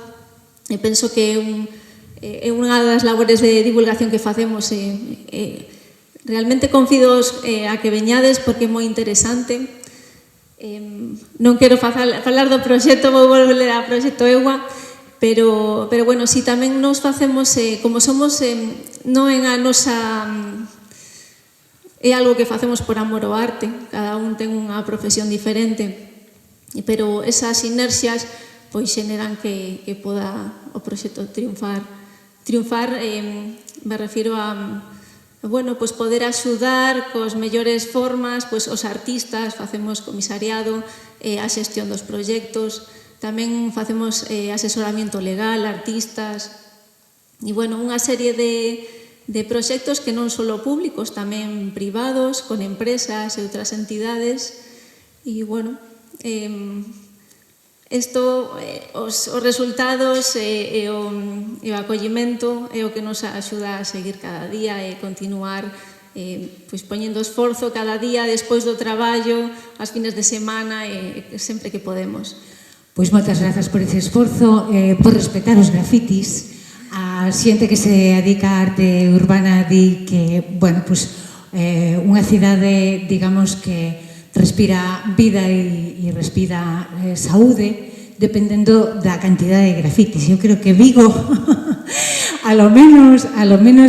e penso que é unha das labores de divulgación que facemos. Realmente confidos a que veñades porque é moi interesante. Non quero falar do proxecto, vou volver ao proxecto EUA, pero bueno, si tamén nos facemos, como somos non en a nosa É algo que facemos por amor ao arte, cada un ten unha profesión diferente, pero esas inercias pois xeneran que poda o proxecto triunfar. Triunfar, me refiro a pois poder axudar cos mellores formas pois os artistas, facemos comisariado, a xestión dos proxectos, tamén facemos asesoramento legal, artistas, e unha serie de proxectos que non só públicos, tamén privados, con empresas e outras entidades, e os resultados e o acollimento é o que nos axuda a seguir cada día e continuar poñendo esforzo cada día despois do traballo, as fines de semana e sempre que podemos. Pois moitas grazas por ese esforzo, por respetar os grafitis. A xente que se dedica á arte urbana di que, unha cidade, digamos, que respira vida e respira saúde dependendo da cantidade de grafitis. Eu creo que Vigo, a lo menos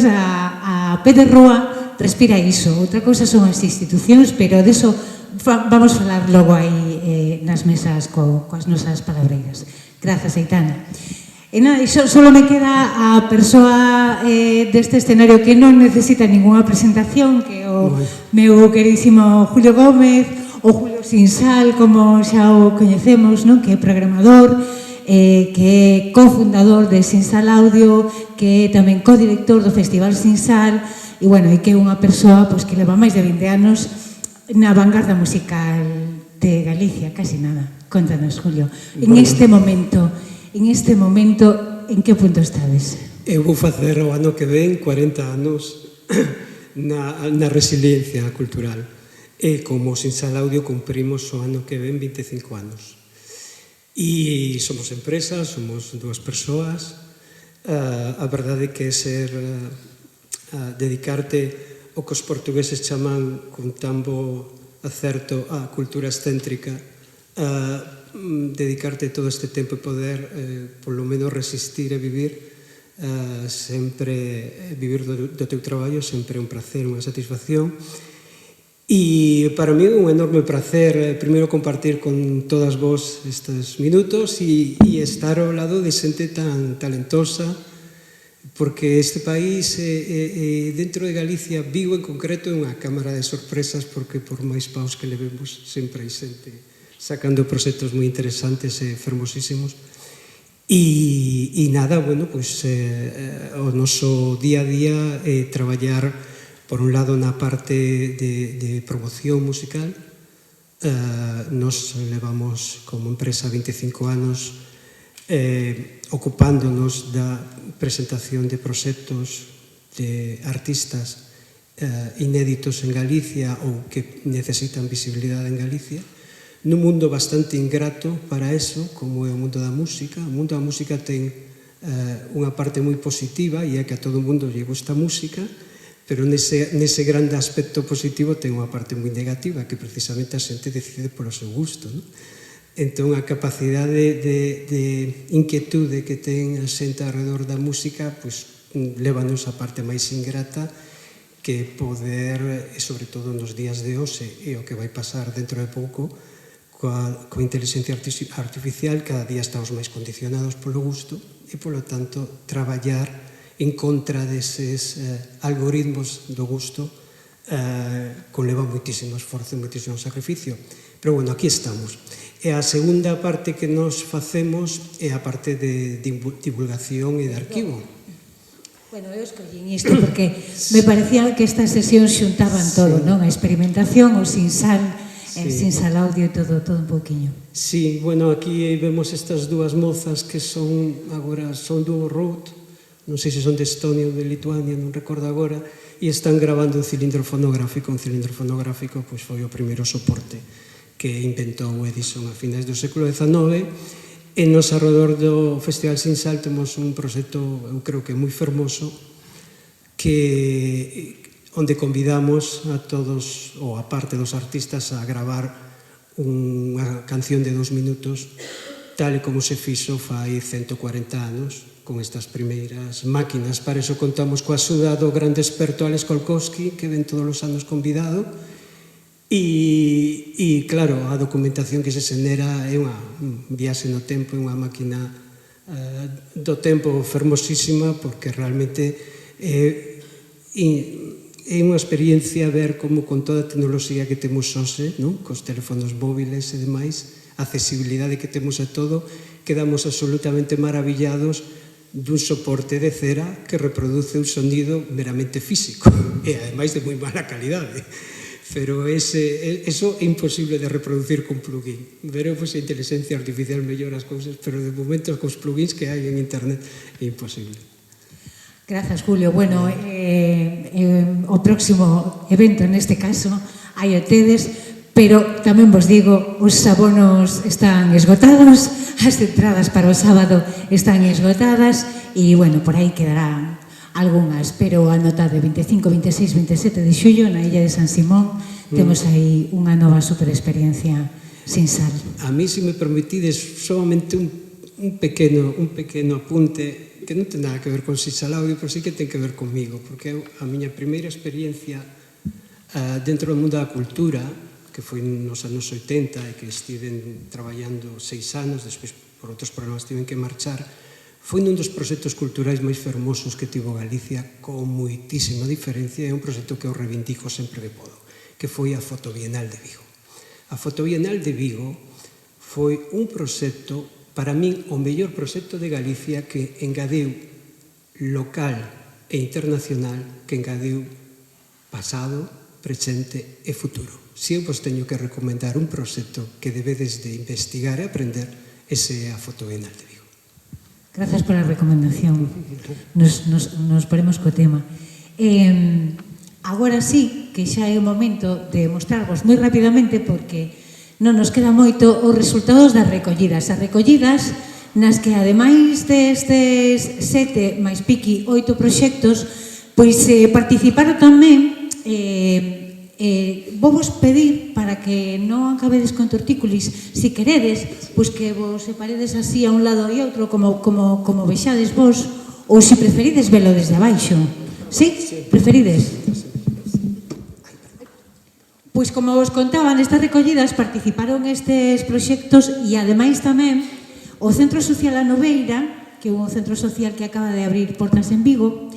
a pé de rúa, respira iso. Outra cousa son as institucións, pero deso vamos falar logo aí nas mesas coas nosas palabreiras. Grazas, Aitana. E nada, só me queda a persoa deste escenario que non necesita ninguna presentación, que é o meu queridísimo Julio Gómez, o Julio Sinsal, como xa o coñecemos, que é programador, que é cofundador de Sinsal Audio, que é tamén codirector do Festival Sinsal, e que é unha persoa que leva máis de 20 anos na vanguarda musical de Galicia, casi nada. Contanos, Julio, en este momento, en que punto estades? Eu vou facer o ano que ven 40 anos na resiliencia cultural. E como Sinsal Audio cumprimos o ano que ven 25 anos. E somos empresa, somos dúas persoas. A verdade é que ser dedicarte o que os portugueses chaman con tan bo acerto a cultura excéntrica, dedicarte todo este tempo e poder polo menos resistir e vivir sempre, vivir do teu traballo sempre é un placer, unha satisfacción. E para mí é un enorme placer primeiro compartir con todas vos estes minutos e estar ao lado de xente tan talentosa, porque este país, dentro de Galicia, Vigo en concreto, é unha cámara de sorpresas, porque por máis paus que levemos sempre hai xente sacando proxectos moi interesantes e fermosísimos. E nada, o noso día a día é traballar, por un lado, na parte de promoción musical. Nos levamos como empresa 25 anos ocupándonos da presentación de proxectos de artistas inéditos en Galicia ou que necesitan visibilidade en Galicia, nun mundo bastante ingrato para eso, como é o mundo da música. O mundo da música ten unha parte moi positiva, e é que a todo o mundo lle gusta a música, pero nese grande aspecto positivo ten unha parte moi negativa, que precisamente a xente decide polo seu gusto. Entón, a capacidade de inquietude que ten a xente alrededor da música lévanos a parte máis ingrata, que poder, e sobre todo nos días de hoxe, e o que vai pasar dentro de pouco, coa inteligencia artificial, cada día estamos máis condicionados polo gusto, e, polo tanto, traballar en contra deses algoritmos do gusto conleva moitísimo esforzo e moitísimo sacrificio. Pero, aquí estamos. E a segunda parte que nos facemos é a parte de divulgación e de arquivo. Eu escollín isto porque me parecía que estas sesións xuntaban todo, non? A experimentación, o Sinsal, Sinsal Audio e todo un pouquiño. Sí, aquí vemos estas dúas mozas que agora son do Road, non sei se son de Estonia ou de Lituania, non recordo agora, e están grabando un cilindro fonográfico. Un cilindro fonográfico foi o primeiro soporte que inventou Edison a finais do século XIX. E nos arredor do Festival Sinsal temos un proxecto, eu creo que moi fermoso, onde convidamos a todos, ou a parte dos artistas, a gravar unha canción de 2 minutos tal e como se fixo fai 140 anos con estas primeiras máquinas. Para iso contamos coa axuda do grande experto Alex Kolkowski, que ven todos os anos convidado, e claro, a documentación que se xenera é unha viaxe no tempo, é unha máquina do tempo fermosísima, porque realmente é unha experiencia ver como con toda a tecnoloxía que temos hoxe, cos teléfonos móviles e demais, a accesibilidade que temos a todo, quedamos absolutamente maravillados dun soporte de cera que reproduce un sonido meramente físico e ademais de moi mala calidade. Pero eso é imposible de reproducir con plugin. Veremos a inteligencia artificial mellora as cousas, pero de momento cos plugins que hai en internet é imposible. Grazas, Julio. Bueno, o próximo evento, neste caso, hai o tedes, pero tamén vos digo, os abonos están esgotados, as entradas para o sábado están esgotadas, e, bueno, por aí quedarán algunhas, pero anotade 25, 26, 27 de xullo na illa de San Simón temos aí unha nova super experiencia sin sal. A mí, se me permitides, solamente un pequeno apunte que non ten nada que ver con Sisal Audio, pero sí que ten que ver comigo, porque a miña primeira experiencia dentro do mundo da cultura, que foi nos anos 80 e que estiven traballando 6 anos, despois por outros problemas tiven que marchar, foi nun dos proxectos culturais máis fermosos que tivo Galicia, con moitísima diferencia, é un proxecto que eu reivindico sempre que podo, que foi a Fotobienal de Vigo. A Fotobienal de Vigo foi un proxecto, para min, o mellor proxecto de Galicia, que engadiu local e internacional, que engadiu pasado, presente e futuro. Se eu vos teño que recomendar un proxecto que debedes de investigar e aprender, ese é a Fotobienal de Vigo. Grazas pola recomendación. Nos ponemos co tema. Agora sí, que xa é o momento de mostrarvos moi rapidamente, porque non nos queda moito, os resultados das recollidas. As recollidas nas que, ademais destes 7 máis piqui 8 proxectos, pois participaron tamén vos pedir para que non acabedes con tortícolis, si queredes, pois que vos separedes así a un lado e outro, como vexades vos, ou se preferides velo desde abaixo. Sí? Preferides? Pois como vos contaba, nestas recollidas participaron estes proxectos e ademais tamén o Centro Social A Noveira, que é un centro social que acaba de abrir portas en Vigo,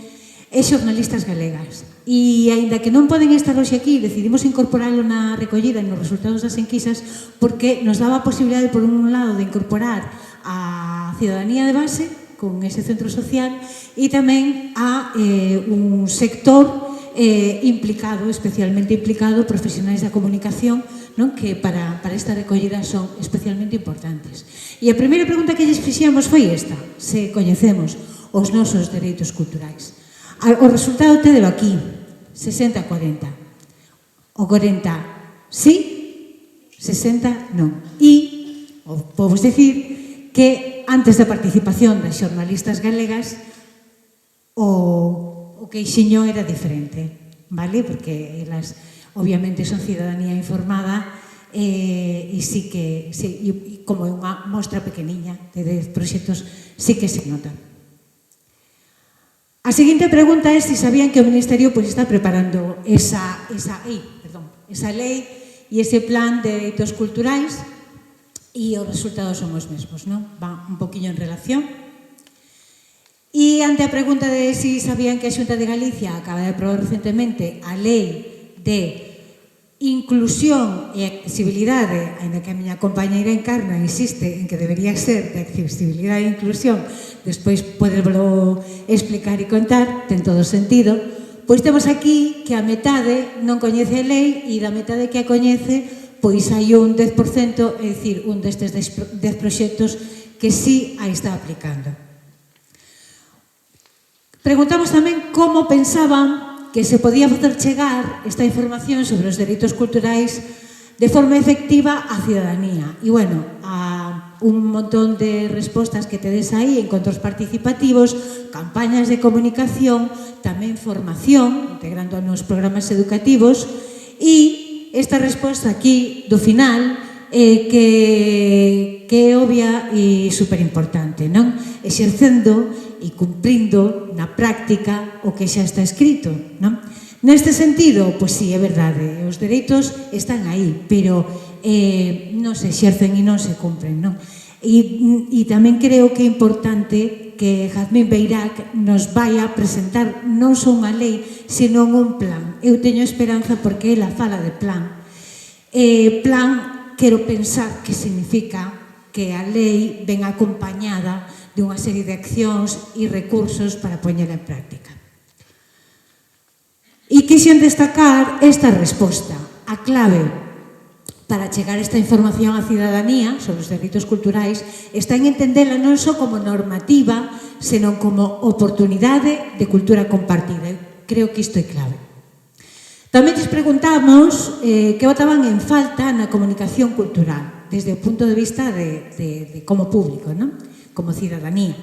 e xornalistas galegas. E, aínda que non poden estar hoxe aquí, decidimos incorporalo na recollida e nos resultados das enquisas, porque nos daba a posibilidade, por un lado, de incorporar a cidadanía de base con ese centro social e tamén a un sector implicado, especialmente implicado, profesionais da comunicación, que para esta recollida son especialmente importantes. E a primeira pregunta que lles fixemos foi esta: se coñecemos os nosos dereitos culturais. O resultado te debo aquí, 60-40. O 40 sí, 60 non. E podemos decir que antes da participación das xornalistas galegas o queixiño era diferente, vale? Porque elas obviamente son cidadanía informada e sí que, como é unha mostra pequeniña de 10 proxectos, sí que se nota. A seguinte pregunta é se sabían que o Ministerio está preparando esa lei e ese plan de dereitos culturais, e os resultados son os mesmos, non? Va un poquinho en relación. E ante a pregunta de se sabían que a Xunta de Galicia acaba de aprobar recentemente a lei de inclusión e accesibilidade, ainda que a miña compañeira Encarna insiste en que debería ser de accesibilidade e inclusión, despois poderlo explicar e contar, ten todo sentido, pois temos aquí que a metade non coñece a lei e da metade que a coñece, pois hai un 10%, é dicir, un destes 10 proxectos que sí a está aplicando. Preguntamos tamén como pensaban que se podía facer chegar esta información sobre os dereitos culturais de forma efectiva á cidadanía. E, bueno, a un montón de respostas que tedes aí, encontros participativos, campañas de comunicación, tamén formación, integrando nos programas educativos, e esta resposta aquí, do final, que é obvia e superimportante, non? Exercendo e cumprindo na práctica o que xa está escrito, non? Neste sentido, pois sí, é verdade, os dereitos están aí, pero non se exercen e non se cumpren, non? E tamén creo que é importante que Jazmín Beirac nos vai a presentar non só unha lei, senón un plan. Eu teño esperanza porque ela fala de plan. Plan, quero pensar que significa que a lei ven acompañada de unha serie de accións e recursos para poñela en práctica. E quixen destacar esta resposta. A clave para chegar esta información á cidadanía sobre os dereitos culturais está en entendela non só como normativa, senón como oportunidade de cultura compartida. Creo que isto é clave. Tamén lles preguntamos que botaban en falta na comunicación cultural, desde o punto de vista de como público, non? Como cidadanía.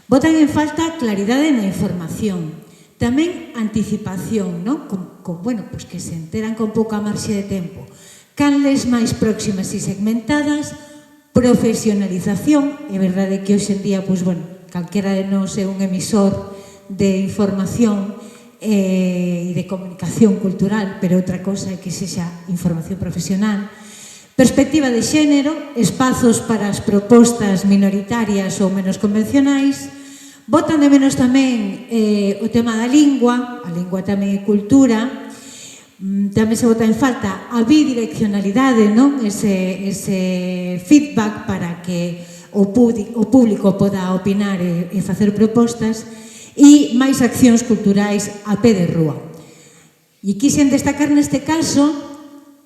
Botan en falta claridade na información, tamén anticipación, non? Bueno, pues que se enteran con pouca marxe de tempo. Canles máis próximas e segmentadas, profesionalización, é verdade que hoxe en día, pues, bueno, calquera de nós é un emisor de información e de comunicación cultural, pero outra cosa é que sexa información profesional. Perspectiva de xénero, espazos para as propostas minoritarias ou menos convencionais. Botan de menos tamén o tema da lingua, a lingua tamén é cultura. Tamén se bota en falta a bidireccionalidade, non? Ese feedback para que o público poda opinar e facer propostas, e máis accións culturais a pé de rúa. E quixen destacar neste caso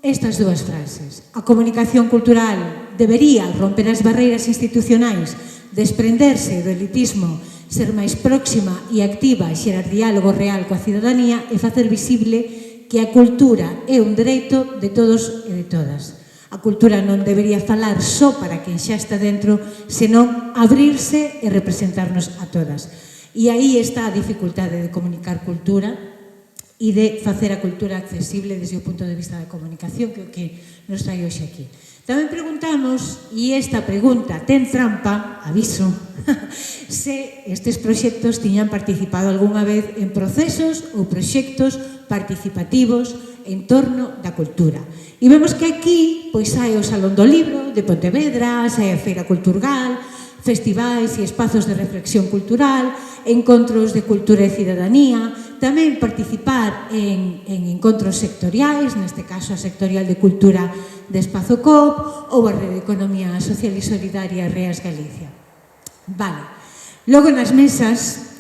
estas dúas frases. A comunicación cultural debería romper as barreiras institucionais, desprenderse do elitismo, ser máis próxima e activa, xerar diálogo real coa cidadanía e facer visible que a cultura é un dereito de todos e de todas. A cultura non debería falar só para quen xa está dentro, senón abrirse e representarnos a todas. E aí está a dificultade de comunicar cultura e de facer a cultura accesible desde o punto de vista da comunicación, que é o que nos trae hoxe aquí. Tamén preguntamos, e esta pregunta ten trampa, aviso, se estes proxectos tiñan participado algunha vez en procesos ou proxectos participativos en torno da cultura. E vemos que aquí pois hai o Salón do Libro de Pontevedra, hai a Feira Culturgal, festivais e espazos de reflexión cultural, encontros de cultura e cidadanía, tamén participar en encontros sectoriais, neste caso a sectorial de cultura de Espazo COP ou a Rede de Economía Social e Solidaria Reas Galicia. Vale, logo nas mesas,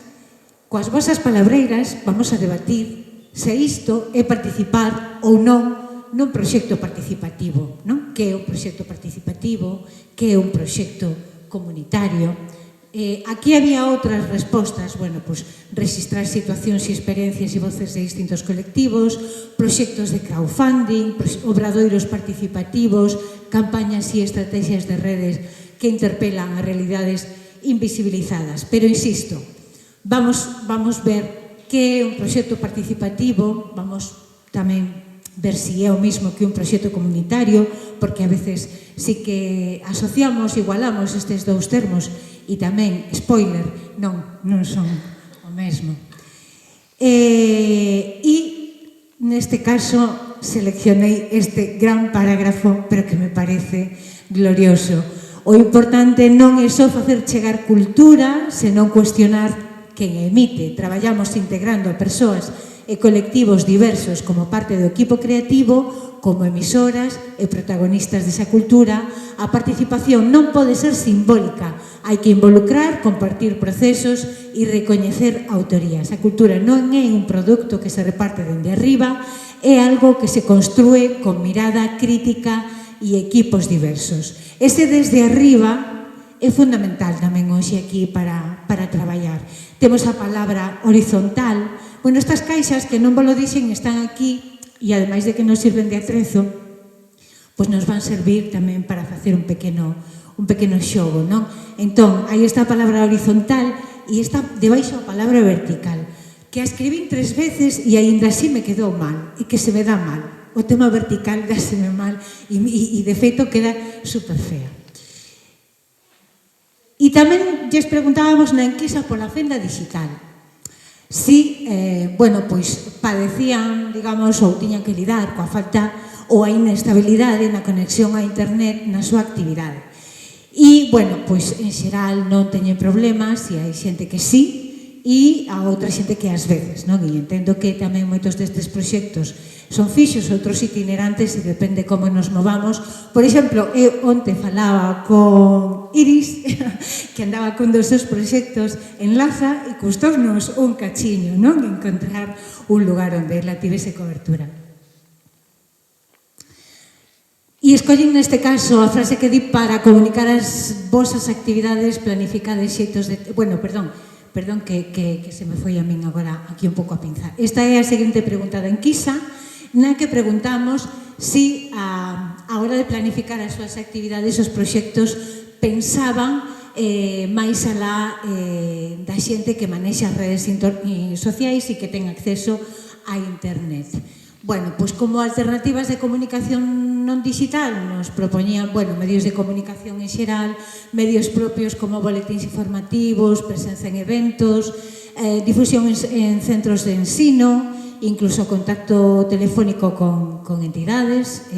coas vosas palabreiras, vamos a debatir se isto é participar ou non nun proxecto participativo, non? Que é un proxecto participativo, que é un proxecto comunitario. Aquí había outras respostas, bueno, pues registrar situacións e experiencias e voces de distintos colectivos, proxectos de crowdfunding, obradoiros participativos, campañas e estrategias de redes que interpelan a realidades invisibilizadas. Pero, insisto, vamos ver que é un proxecto participativo, vamos tamén ver si é o mismo que un proxecto comunitario, porque a veces sí que asociamos, igualamos estes dous termos, e tamén, spoiler, non son o mesmo. E neste caso seleccionei este gran parágrafo, pero que me parece glorioso. O importante non é só facer chegar cultura, senón cuestionar quen emite. Traballamos integrando a persoas e colectivos diversos como parte do equipo creativo, como emisoras e protagonistas desa cultura. A participación non pode ser simbólica, hai que involucrar, compartir procesos e recoñecer autorías. A cultura non é un produto que se reparte dende arriba, é algo que se construe con mirada crítica e equipos diversos. Ese desde arriba é fundamental tamén hoxe aquí para traballar. Temos a palabra horizontal. Bueno, estas caixas que non vos lo dixen están aquí e ademais de que nos sirven de atrezo, pois nos van servir tamén para facer un pequeno xogo, non? Entón, aí está a palabra horizontal e está debaixo a palabra vertical, que a escribín 3 veces e aínda así me quedou mal, e que se me dá mal. o tema vertical dáseme mal e de feito queda super fea. E tamén lles preguntábamos na enquisa pola fenda digital. Si, bueno, pois padecían, digamos, ou tiñan que lidar coa falta ou a inestabilidade na conexión a internet na súa actividade. E, bueno, pois en xeral non teñen problemas e hai xente que sí e a outra xente que ás veces, non? E entendo que tamén moitos destes proxectos son fixos, outros itinerantes e depende como nos movamos. Por exemplo, eu onte falaba con Iris que andaba con dos seus proxectos en Laza e custounos un cachiño, non? Encontrar un lugar onde ela tivese cobertura. E escollen neste caso a frase que di para comunicar as vosas actividades planificadas xeitos de... Bueno, perdón, que se me foi a min agora aquí un pouco a pinzar. Esta é a seguinte pregunta da enquisa, na que preguntamos si a hora de planificar as súas actividades, os proxectos, pensaban máis alá da xente que manexa as redes sociais e que ten acceso a internet. Bueno, pois como alternativas de comunicación non digital nos propoñían, bueno, medios de comunicación en xeral, medios propios como boletíns informativos, presenza en eventos, difusión en centros de ensino, incluso contacto telefónico con entidades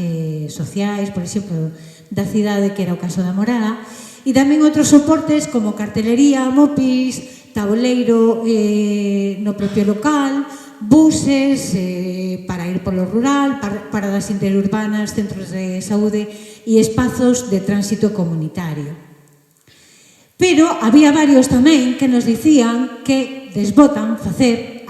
sociais, por exemplo, da cidade, que era o caso da Morada, e tamén outros soportes como cartelería, mopis, tabuleiro no propio local, buses para ir polo rural, paradas interurbanas, centros de saúde e espazos de tránsito comunitario. Pero había varios tamén que nos dicían que desbotan facer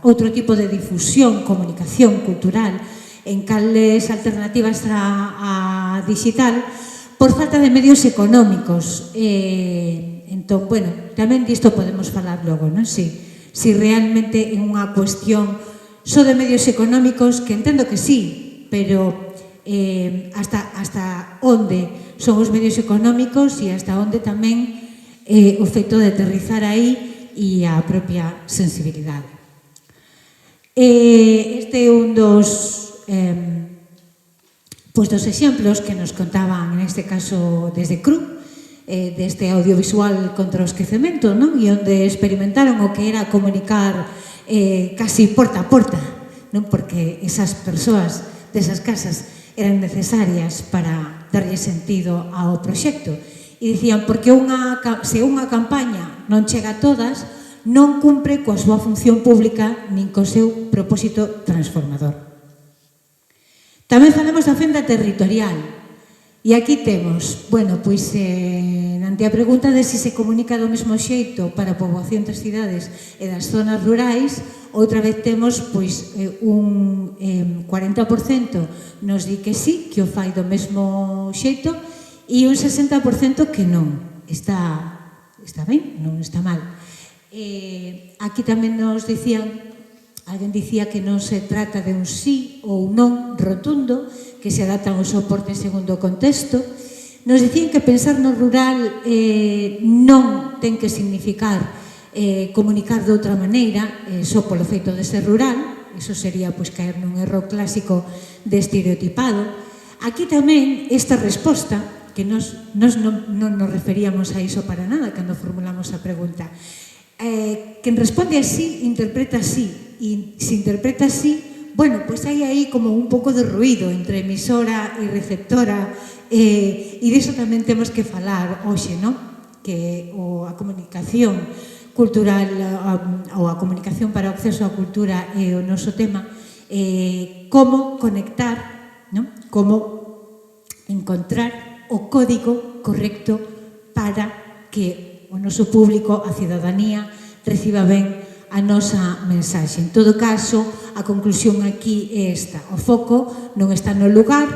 outro tipo de difusión, comunicación cultural en cales alternativas a digital por falta de medios económicos. Entón, bueno, tamén disto podemos falar logo, non? Si realmente é unha cuestión só de medios económicos, que entendo que sí, pero hasta onde son os medios económicos e hasta onde tamén o feito de aterrizar aí e a propia sensibilidade. Este é un dos exemplos que nos contaban, neste caso desde CRU, deste audiovisual contra o esquecemento, non? E onde experimentaron o que era comunicar casi porta a porta, non? Porque esas persoas desas casas eran necesarias para darlle sentido ao proxecto. E dicían, porque se unha campaña non chega a todas, non cumpre coa súa función pública nin co seu propósito transformador. Tamén falamos da fenda territorial. E aquí temos, bueno, pois ante a pregunta de se comunica do mesmo xeito para a poboación das cidades e das zonas rurais, outra vez temos pois un 40% nos di que sí, que o fai do mesmo xeito, e un 60% que non. Está ben, non está mal. Aquí tamén nos dicían, alguén dicía que non se trata de un sí ou non rotundo, que se adaptan os soportes segundo o contexto. Nos dicían que pensar no rural non ten que significar comunicar de outra maneira, só polo feito de ser rural, iso sería pois caer nun erro clásico de estereotipado. Aquí tamén esta resposta, que nos non nos referíamos a iso para nada cando formulamos a pregunta, quen responde así, interpreta así, e se interpreta así, bueno, pois hai aí como un pouco de ruído entre emisora e receptora, e diso tamén temos que falar hoxe, non? Que a comunicación cultural ou a comunicación para o acceso á cultura é o noso tema, como conectar, non? Como encontrar o código correcto para que o noso público, a cidadanía, reciba ben a nosa mensaxe. En todo caso, a conclusión aquí é esta. O foco non está no lugar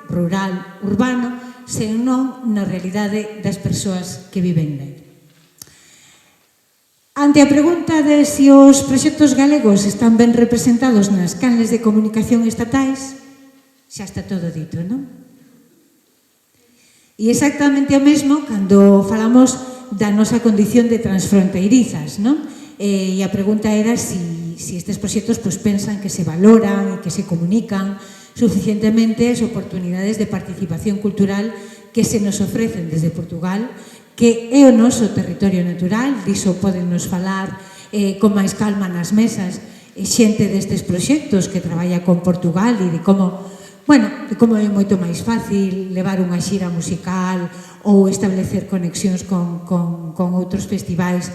rural, urbano, senón na realidade das persoas que viven nel. Ante a pregunta de se os proxectos galegos están ben representados nas canles de comunicación estatais, xa está todo dito, non? E exactamente o mesmo cando falamos da nosa condición de transfronteirizas, non? E a pregunta era se estes proxectos pensan que se valoran e que se comunican suficientemente as oportunidades de participación cultural que se nos ofrecen desde Portugal, que é o noso territorio natural, diso podennos falar con máis calma nas mesas xente destes proxectos que traballa con Portugal e de como, bueno, de como é moito máis fácil levar unha xira musical ou establecer conexións con outros festivais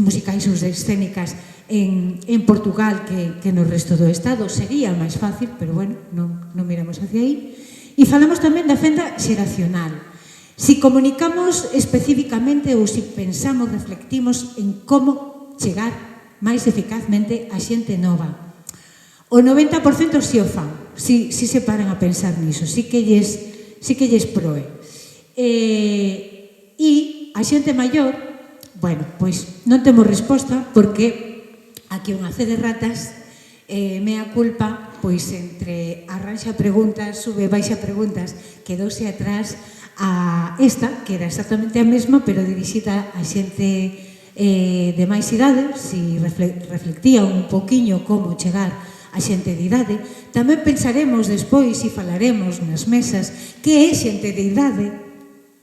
musicais ou escénicas en Portugal que no resto do Estado. Sería máis fácil, pero bueno, non miramos hacia aí. E falamos tamén da fenda xeracional. Si comunicamos especificamente ou si pensamos, reflectimos en como chegar máis eficazmente a xente nova. O 90% si o fan, si se paran a pensar niso, si que lles proe. E a xente maior, bueno, pois non temos resposta porque aquí unha fe de ratas, mea culpa, pois entre arranxa preguntas, sube, baixa preguntas, quedouse atrás a esta, que era exactamente a mesma, pero dirixida a xente de máis idade, si reflectía un poquinho como chegar a xente de idade. Tamén pensaremos despois e falaremos nas mesas que é xente de idade,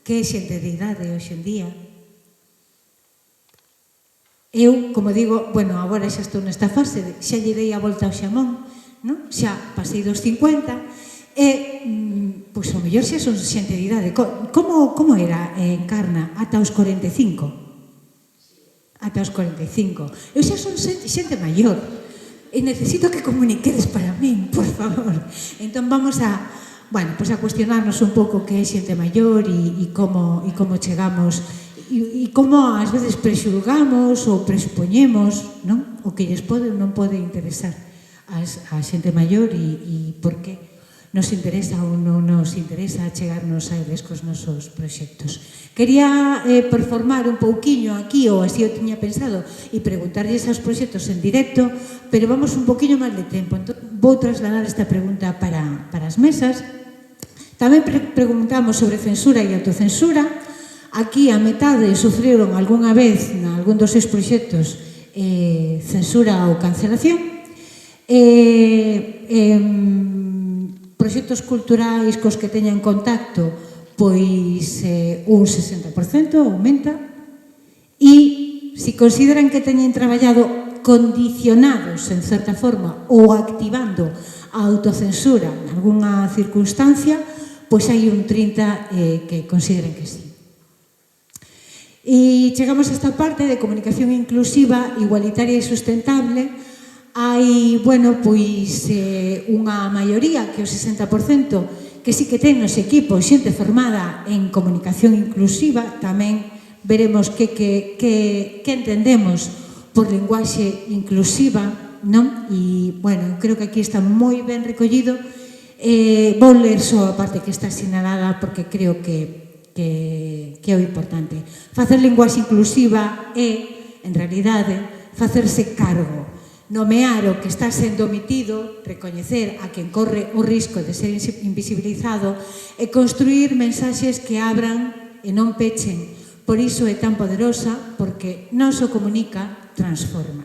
que é xente de idade hoxe en día. Eu, como digo, bueno, agora xa estou nesta fase, xa lle dei a volta ao xamón, non? Xa pasei dos 50 e, pois, o mellor xa son xente de idade. Como era Encarna? Ata os 45? Ata os 45. Eu xa son xente maior e necesito que comuniquedes para min, por favor. Entón vamos a, bueno, pois a cuestionarnos un pouco que é xente maior e como chegamos e como ás veces prexulgamos ou presupoñemos, non? O que lles pode ou non pode interesar a xente maior e por que nos interesa ou non nos interesa chegarnos a eles cos nosos proxectos. Quería performar un pouquiño aquí, ou así eu tiña pensado, e preguntarlles aos proxectos en directo, pero vamos un pouquiño máis de tempo. Entón, vou trasladar esta pregunta para as mesas. Tamén preguntamos sobre censura e autocensura. Aquí a metade sufriron algunha vez en algún dos seus proxectos censura ou cancelación. Proxectos culturais cos que teñan contacto, pois un 60% aumenta. E se consideran que teñen traballado condicionados en certa forma ou activando a autocensura en algunha circunstancia, pois hai un 30% que consideran que sí. E chegamos a esta parte de comunicación inclusiva, igualitaria e sustentable. Hai, bueno, pois unha maioría, que o 60%, que sí que ten nos equipos xente formada en comunicación inclusiva. Tamén veremos que entendemos por linguaxe inclusiva, non? E, bueno, creo que aquí está moi ben recollido. Vou ler só a parte que está sinalada porque creo que é o importante. Facer linguaxe inclusiva é, en realidade, facerse cargo, nomear o que está sendo omitido, recoñecer a quen corre o risco de ser invisibilizado e construir mensaxes que abran e non pechen. Por iso é tan poderosa, porque non só comunica, transforma.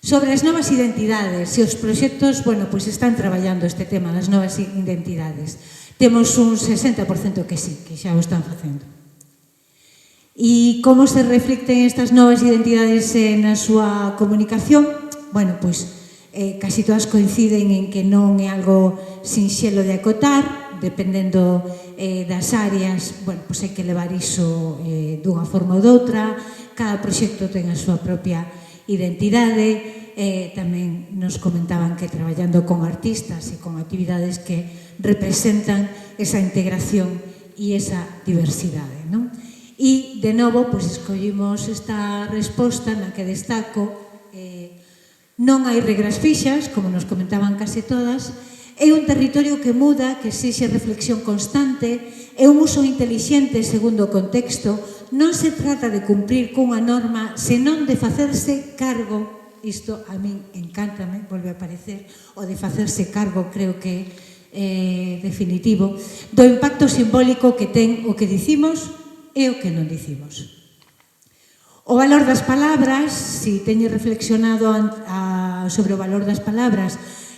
Sobre as novas identidades, se os proxectos, bueno, pois están traballando este tema das novas identidades. Temos un 60% que sí, que xa o están facendo. E como se reflecten estas novas identidades na súa comunicación? Bueno, pois casi todas coinciden en que non é algo sinxelo de acotar, dependendo das áreas, bueno, pois hai que levar iso dunha forma ou doutra. Cada proxecto ten a súa propia identidade. Tamén nos comentaban que traballando con artistas e con actividades que representan esa integración e esa diversidade, non? E, de novo, pois escollimos esta resposta na que destaco non hai regras fixas, como nos comentaban case todas, é un territorio que muda, que exixe reflexión constante, é un uso intelixente segundo o contexto, non se trata de cumprir cunha norma, senón de facerse cargo. Isto a min encántame, volve a aparecer, o de facerse cargo creo que é definitivo, do impacto simbólico que ten o que dicimos e o que non dicimos. O valor das palabras, si teño reflexionado sobre o valor das palabras,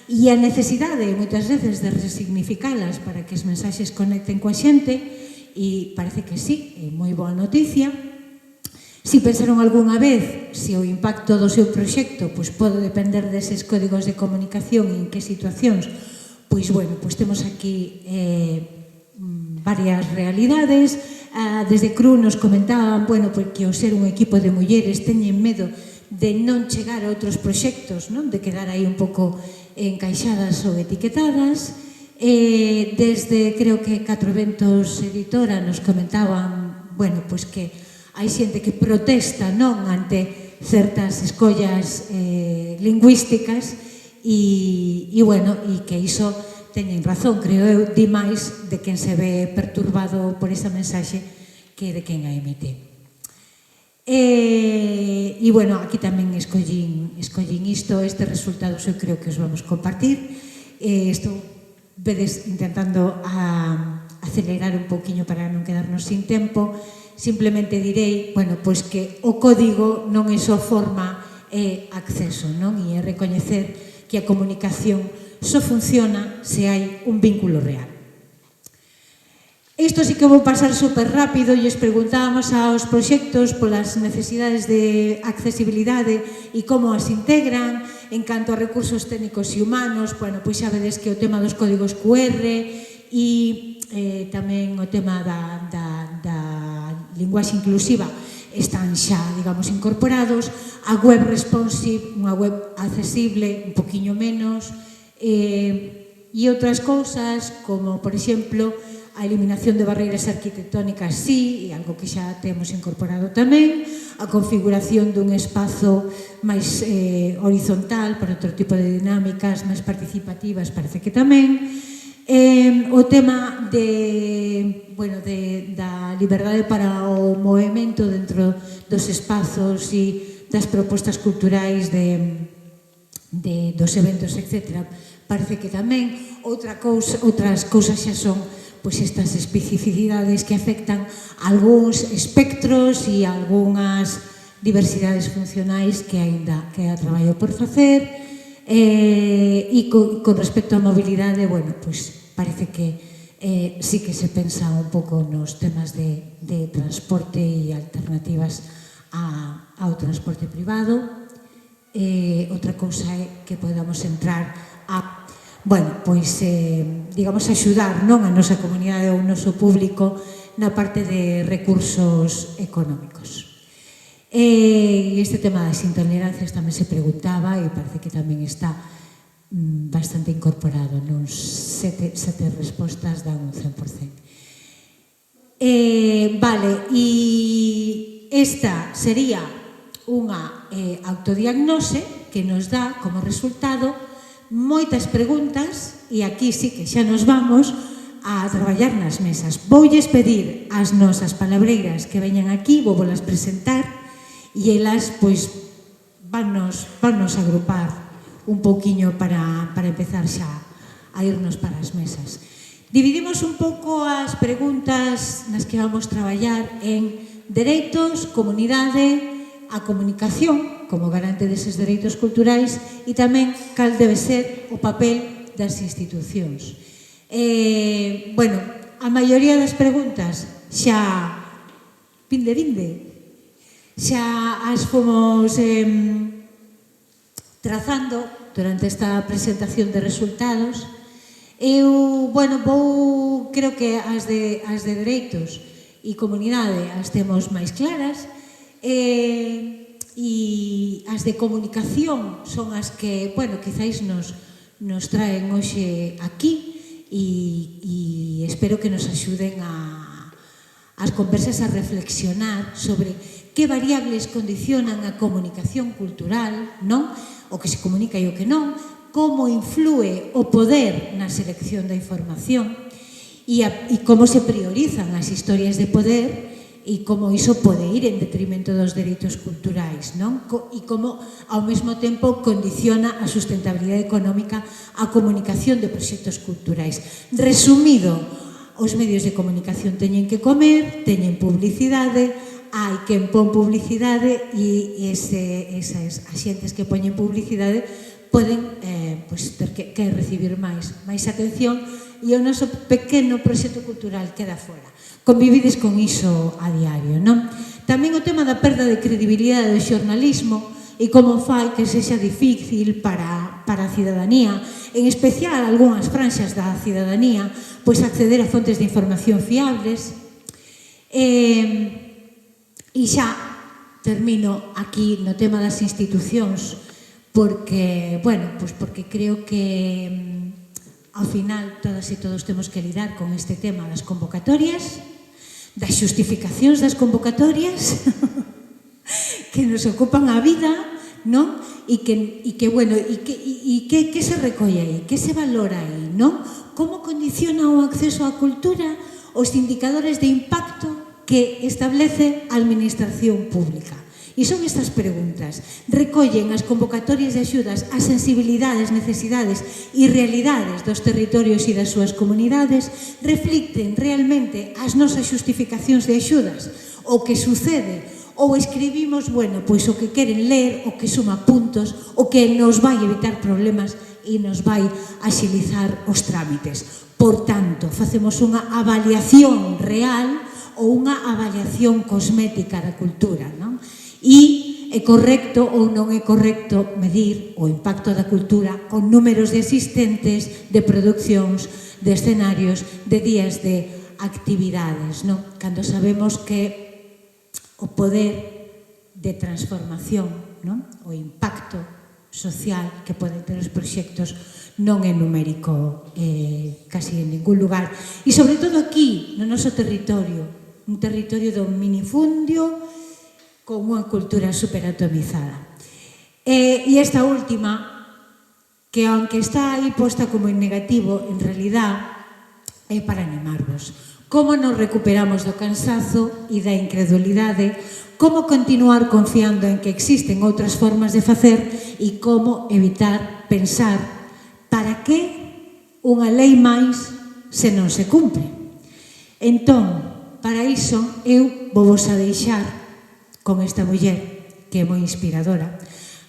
e a necesidade, moitas veces, de resignificalas para que as mensaxes conecten coa xente, e parece que sí, é moi boa noticia. Si pensaron algunha vez se o impacto do seu proxecto pode depender deses códigos de comunicación e en que situacións, pois temos aquí varias realidades. Desde CRU nos comentaban que ao ser un equipo de mulleres teñen medo de non chegar a outros proxectos, de quedar aí un pouco encaixadas ou etiquetadas. Desde, creo que 4 Ventos Editora nos comentaban que hai xente que protesta ante certas escollas lingüísticas e que iso teñen razón, creo eu, di máis de quen se ve perturbado por esa mensaxe que de quen a emite. Aquí tamén escollín isto, estes resultados eu creo que os vamos compartir. Estou vedes intentando acelerar un poquinho para non quedarnos sin tempo. Simplemente direi, que o código non é só forma e acceso, non? E é recoñecer que a comunicación só funciona se hai un vínculo real. Isto sí que vou pasar super rápido e os preguntábamos aos proxectos polas necesidades de accesibilidade e como as integran. En canto a recursos técnicos e humanos, pois xa vedes que o tema dos códigos QR e tamén o tema da linguaxe inclusiva están xa, digamos, incorporados. A web responsive, unha web accesible, un poquinho menos, e outras cousas como, por exemplo, a eliminación de barreiras arquitectónicas, sí, e algo que xa temos incorporado tamén, a configuración dun espazo máis horizontal para outro tipo de dinámicas máis participativas, parece que tamén. O tema da liberdade para o movimento dentro dos espazos e das propostas culturais dos eventos, etc. Parece que tamén. Outras cousas xa son estas especificidades que afectan algúns espectros e algunhas diversidades funcionais que aínda queda traballo por facer. E con respecto á mobilidade, parece que sí que se pensa un pouco nos temas de transporte e alternativas ao transporte privado. Outra cousa é que podamos entrar a digamos, axudar a nosa comunidade ou o noso público na parte de recursos económicos. Este tema das intolerancias tamén se preguntaba e parece que tamén está bastante incorporado, nuns 7 respostas dan un 100%. E esta sería unha autodiagnose que nos dá como resultado moitas preguntas, e aquí sí que xa nos vamos a traballar nas mesas. Voulles pedir ás nosas palabreiras que veñan aquí, vou volas presentar, e elas, vannos agrupar un pouquiño para empezar xa a irnos para as mesas. Dividimos un pouco as preguntas nas que vamos traballar en dereitos, comunidade, a comunicación como garante deses dereitos culturais e tamén cal debe ser o papel das institucións. A maioría das preguntas xa xa as fomos trazando durante esta presentación de resultados. Eu, creo que as de dereitos e comunidade as temos máis claras, e as de comunicación son as que, quizáis nos traen hoxe aquí e espero que nos axuden as conversas a reflexionar sobre que variables condicionan a comunicación cultural, non? O que se comunica e o que non, como influe o poder na selección da información e como se priorizan as historias de poder e como iso pode ir en detrimento dos dereitos culturais, non? E como, ao mesmo tempo, condiciona a sustentabilidade económica a comunicación de proxectos culturais. Resumido, os medios de comunicación teñen que comer, teñen publicidade, hai quen pon publicidade e esas axentes que poñen publicidade poden pois, ter que recibir máis atención e o noso pequeno proxecto cultural queda fora. Convivides con iso a diario, non? Tamén o tema da perda de credibilidade do xornalismo e como fai que sexa difícil para a cidadanía, en especial algunhas franxas da cidadanía, pois acceder a fontes de información fiables. E xa termino aquí no tema das institucións, porque, bueno, pois porque creo que ao final todas e todos temos que lidar con este tema das convocatorias, das xustificacións das convocatorias que nos ocupan a vida, non? E que bueno, e que se recolle aí, que se valora aí, non? Como condiciona o acceso á cultura os indicadores de impacto que establece a administración pública? E son estas preguntas. Recollen as convocatorias de axudas as sensibilidades, necesidades e realidades dos territorios e das súas comunidades? Reflicten realmente as nosas xustificacións de axudas? O que sucede? Ou escribimos, bueno, pois o que queren ler, o que suma puntos, o que nos vai evitar problemas e nos vai axilizar os trámites? Por tanto, facemos unha avaliación real ou unha avaliación cosmética da cultura, non? E é correcto ou non é correcto medir o impacto da cultura con números de asistentes, de produccións, de escenarios, de días de actividades, non? Cando sabemos que o poder de transformación, non? O impacto social que poden ter os proxectos non é numérico casi en ningún lugar. E sobre todo aquí, no noso territorio, un territorio do minifundio con unha cultura superatomizada. E esta última, que aunque está aí posta como en negativo, en realidad é para animarvos. Como nos recuperamos do cansazo e da incredulidade, como continuar confiando en que existen outras formas de facer e como evitar pensar para que unha lei máis se non se cumpre. Entón, para iso, eu vou vos a deixar con esta muller que é moi inspiradora,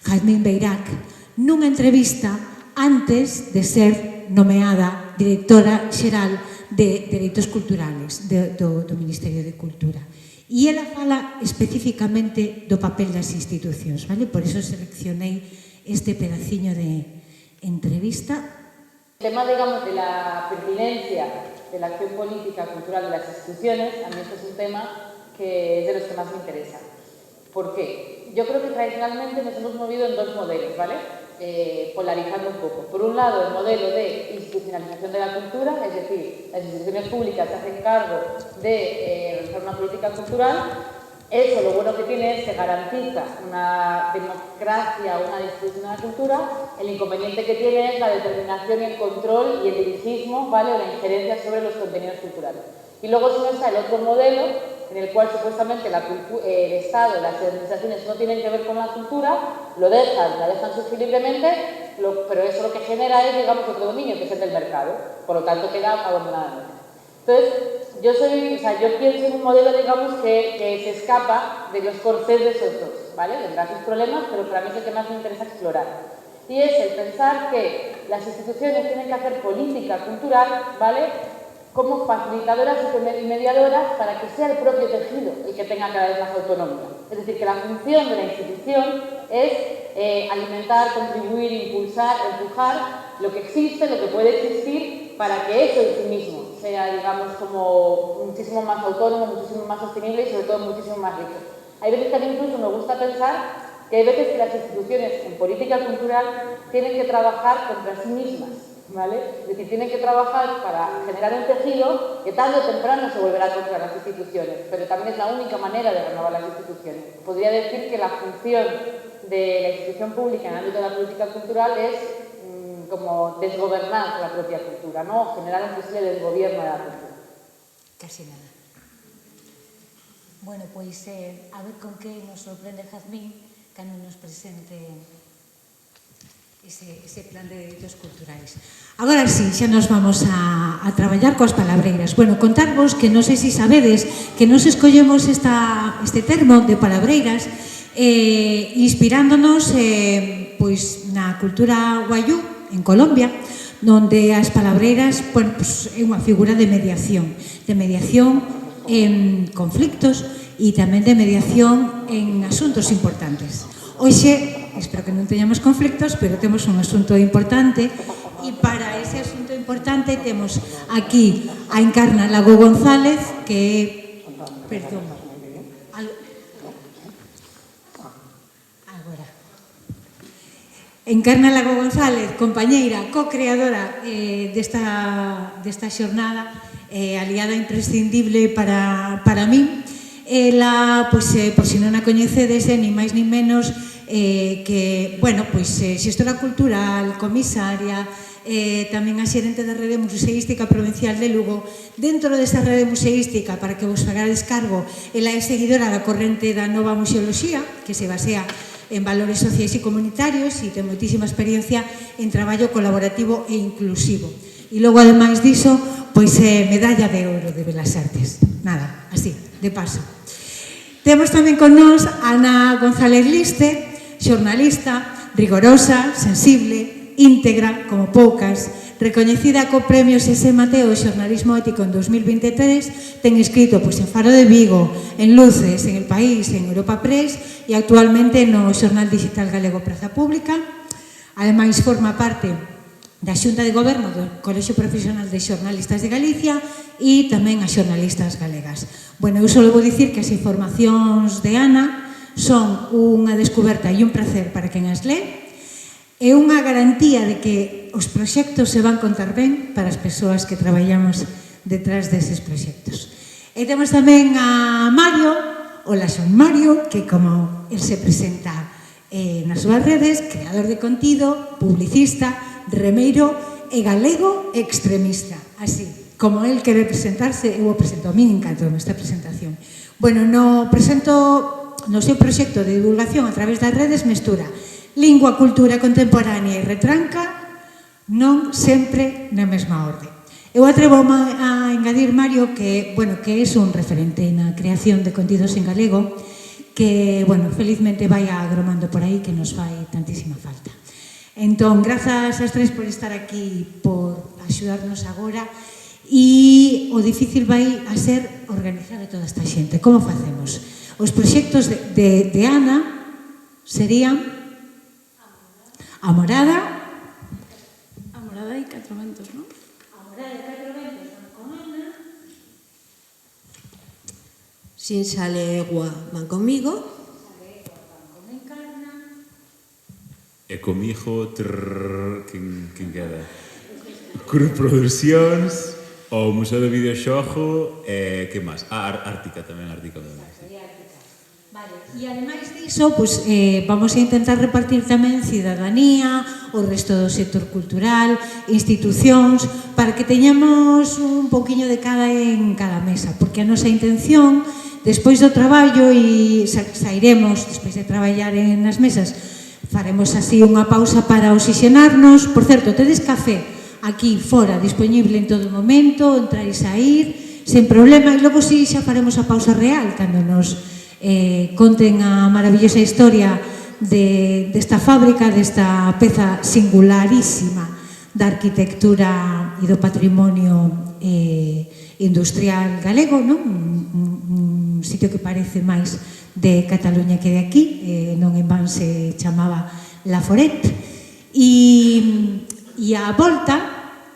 Jazmín Beirac, nunha entrevista antes de ser nomeada directora xeral de Dereitos Culturales do Ministerio de Cultura. E ela fala especificamente do papel das institucións, vale? Por iso seleccionei este pedaciño de entrevista. El tema, digamos, de la pertinencia de la acción política cultural de las instituciones, a mí esto es un tema que es de los que más me interesa. ¿Por qué? Yo creo que tradicionalmente nos hemos movido en dos modelos, ¿vale? Polarizando un poco. Por un lado, el modelo de institucionalización de la cultura, es decir, las instituciones públicas se hacen cargo de realizar una política cultural. Eso lo bueno que tiene es que garantiza una democracia, una distribución de la cultura. El inconveniente que tiene es la determinación y el control y el dirigismo, ¿vale? O la injerencia sobre los contenidos culturales. Y luego si no está el otro modelo, en el cual supuestamente el Estado, las administraciones no tienen que ver con la cultura, la dejan surgir libremente, pero eso lo que genera es, digamos, otro dominio, que es el del mercado. Por lo tanto, queda abandonada. Entonces, yo pienso en un modelo, digamos, que se escapa de los corsés de esos dos, ¿vale? Tendrá sus problemas, pero para mí es el que más me interesa explorar. Y es el pensar que las instituciones tienen que hacer política cultural, ¿vale?, como facilitadoras y mediadoras para que sea el propio tejido el que tenga cada vez más autonomía. Es decir, que la función de la institución es alimentar, contribuir, impulsar, empujar lo que existe, lo que puede existir, para que eso en sí mismo sea, digamos, como muchísimo más autónomo, muchísimo más sostenible y sobre todo muchísimo más rico. Hay veces que a mí incluso me gusta pensar que hay veces que las instituciones en política cultural tienen que trabajar contra sí mismas, ¿vale? Es decir, tienen que trabajar para generar un tejido que tarde o temprano se volverá contra las instituciones, pero también es la única manera de renovar las instituciones. Podría decir que la función de la institución pública en el ámbito de la política cultural es como desgobernar la propia cultura, ¿no? Generar un posible desgobierno de la cultura. Casi nada. Bueno, pois a ver con que nos sorprende Jazmín cando nos presente ese plan de dereitos culturais. Agora sí, xa nos vamos a traballar coas palabreiras. Bueno, contarvos que non sei se sabedes que nos escollemos este termo de palabreiras inspirándonos pois na cultura wayuu, en Colombia, onde as palabreiras, bueno, pues, é unha figura de mediación en conflictos e tamén de mediación en asuntos importantes. Hoxe, espero que non teñamos conflictos, pero temos un asunto importante e para ese asunto importante temos aquí a Encarna Lago González, que é, perdón, agora, Encarna Lago González, compañeira, co-creadora desta xornada, aliada imprescindible para min. Ela, pois, por si non a coñecedes, ni máis ni menos que, bueno, pois, xestora cultural, comisaria, tamén a xerente da Rede Museística Provincial de Lugo. Dentro desta rede museística, para que vos fagades cargo, ela é seguidora da corrente da nova museoloxía, que se basea en valores sociais e comunitarios e ten moitísima experiencia en traballo colaborativo e inclusivo. E logo, ademais diso, pois medalla de ouro de Belas Artes. Nada, así, de paso. Temos tamén con nós Ana González Liste, xornalista, rigorosa, sensible, íntegra, como poucas, recoñecida co Premio Xesé Mateo de Xornalismo Ético en 2023, ten escrito pois, en Faro de Vigo, en Luces, en El País, en Europa Press e actualmente no Xornal Digital Galego Praza Pública. Ademais, forma parte da Xunta de Goberno do Colexio Profesional de Xornalistas de Galicia e tamén as xornalistas galegas. Bueno, eu só vou dicir que as informacións de Ana son unha descoberta e un placer para quen as lee. É unha garantía de que os proxectos se van contar ben para as persoas que traballamos detrás deses proxectos. E temos tamén a Mario, hola, son Mario, que como el se presenta nas súas redes, creador de contido, publicista, remeiro e galego extremista. Así, como el quere presentarse, eu o presento. A mí encantoume esta presentación. Bueno, no seu proxecto de divulgación a través das redes mestura lingua, cultura contemporánea e retranca, non sempre na mesma orde. Eu atrevo a engadir, Mario, que é un referente na creación de contidos en galego, que, bueno, felizmente vai agromando por aí, que nos fai tantísima falta. Entón, grazas ás tres por estar aquí, por axudarnos agora, e o difícil vai a ser organizar a toda esta xente. Como facemos? Os proxectos de Ana serían A Morada e Catro Ventos, non? A Morada e Catro Ventos van con Ana. Sin Salegua van conmigo. E comigo, quen queda? Cruz Producións, o Museo do Videoxogo, e que máis? Ártica tamén, Ártica. Vale, e ademais diso, pois, vamos a intentar repartir tamén cidadanía, o resto do sector cultural, institucións, para que teñamos un pouquiño de cada en cada mesa, porque a nosa intención, despois do traballo, e sairemos, despois de traballar nas mesas, faremos así unha pausa para oxigenarnos. Por certo, tedes café aquí fora, disponible en todo momento, entrar e sair, sen problema, e logo si xa faremos a pausa real, cando nos conten a maravillosa historia desta fábrica, desta peza singularísima da arquitectura e do patrimonio industrial galego, non? Un sitio que parece máis de Cataluña que de aquí, non en van se chamaba La Foret. E a volta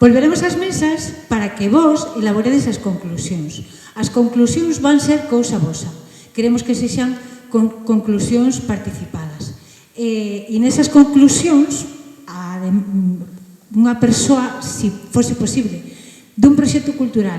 volveremos ás mesas para que vos elaboredes as conclusións. As conclusións van ser cousa vosa. Queremos que sexan conclusións participadas. E nesas conclusións, unha persoa, se fose posible, dun proxecto cultural,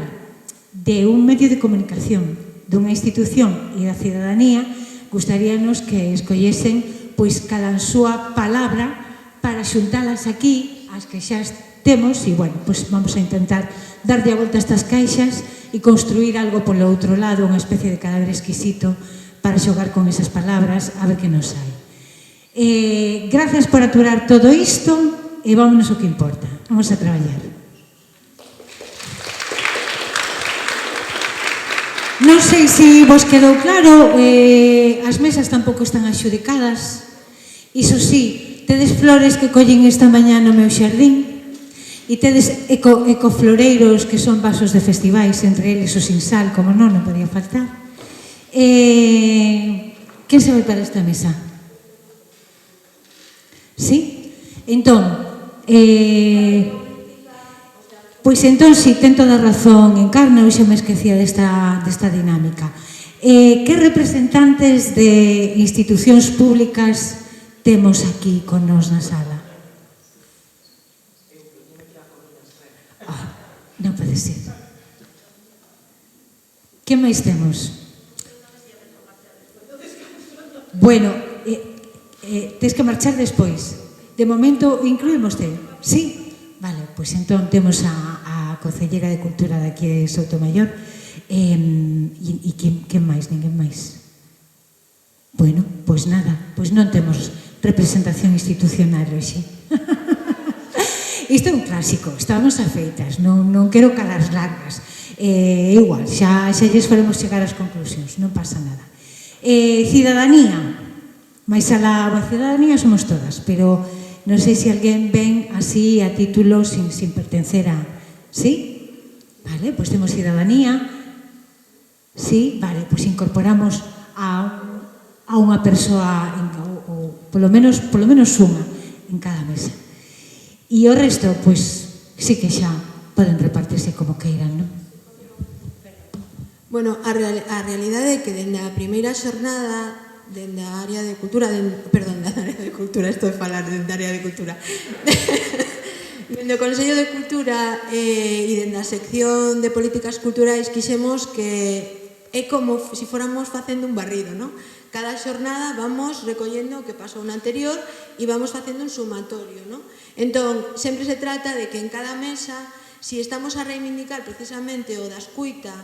de un medio de comunicación, dunha institución e da cidadanía, gustaríanos que escollesen pois cada súa palabra para xuntalas aquí, as que xa temos, e, bueno, pois vamos a intentar darlle a volta a estas caixas e construir algo polo outro lado, unha especie de cadáver exquisito para xogar con esas palabras, a ver que nos hai. Grazas por aturar todo isto e vámonos o que importa. Vamos a traballar. Non sei se vos quedou claro, as mesas tampouco están axudicadas. Iso sí, tedes flores que collen esta mañá no meu xardín, e tedes ecofloreiros que son vasos de festivais, entre eles o Sinsal, como non podía faltar. Quen se vai para esta mesa? Sí? Entón, pois entón, si, ten toda a razón, Encarna, hoxe me esquecía desta dinámica. Que representantes de institucións públicas temos aquí con nos na sala? Non pode ser. Que máis temos? Bueno, tens que marchar despois. De momento, incluímoste? Sí? Vale, pois entón temos a Concelleira de Cultura de aquí de Soutomayor e quen máis? Ninguén máis? Bueno, pois nada, pois non temos representación institucional hoxe. Isto é un clásico, estamos afeitas, non quero calas largas. Igual, xa lles faremos chegar as conclusións, non pasa nada. Cidadanía, máis alá a cidadanía somos todas, pero non sei se alguén ven así a título sin pertencer a... Sí? Vale, pois temos cidadanía. Sí, vale, pois incorporamos a unha persoa, ou polo menos unha en cada mesa. E o resto, pois, sí que xa poden repartirse como queiran, non? Bueno, a realidade é que dende a primeira xornada dende a área de cultura, perdón, dende a área de cultura, estou a falar dende a área de cultura, dende o Consello de Cultura e dende a sección de políticas culturais quixemos que é como se fóramos facendo un barrido, non? Cada xornada vamos recollendo o que pasou na anterior e vamos facendo un sumatorio, non? Entón, sempre se trata de que en cada mesa, si estamos a reivindicar precisamente o da escuita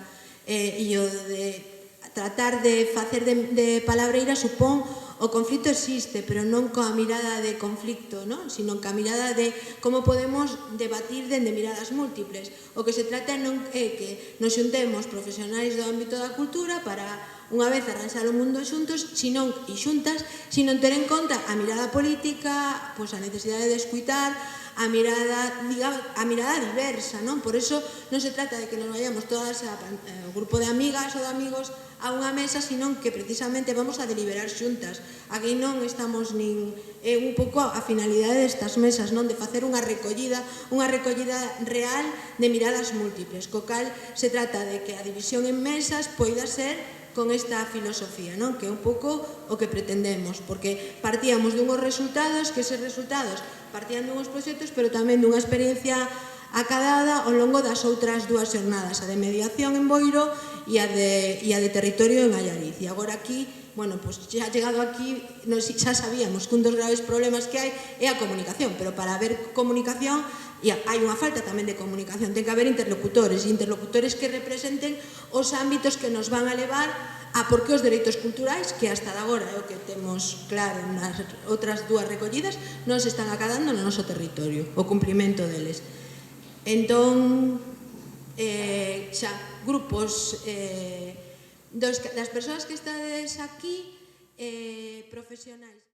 e o de tratar de facer de palabreira, supón o conflito existe, pero non coa mirada de conflicto, non? Sino coa mirada de como podemos debatir dende miradas múltiples. O que se trata non é que nos xuntemos profesionais do ámbito da cultura para unha vez arranxar o mundo xuntos e xuntas, sino ter en conta a mirada política, pois a necesidade de escuitar, a mirada diversa, non? Por eso non se trata de que nos vayamos todas o grupo de amigas ou de amigos a unha mesa, sino que precisamente vamos a deliberar xuntas. Aquí non estamos nin... É un pouco a finalidade destas mesas, non? De facer unha recollida real de miradas múltiples, co cal se trata de que a división en mesas poida ser con esta filosofía, non? Que é un pouco o que pretendemos, porque partíamos dunhos resultados, que eses resultados partían dunhos proxectos, pero tamén dunha experiencia acadada ao longo das outras dúas xornadas, a de mediación en Boiro e a de territorio en Allariz. E agora aquí, bueno, pois xa chegado aquí, xa sabíamos que un dos graves problemas que hai é a comunicación, pero para haber comunicación hai unha falta tamén de comunicación, ten que haber interlocutores que representen os ámbitos que nos van a levar a por que os dereitos culturais, que hasta agora é o que temos claro nas outras dúas recollidas, non se están acadando no noso territorio, o cumprimento deles. Entón, xa, grupos das persoas que estades aquí, profesionais.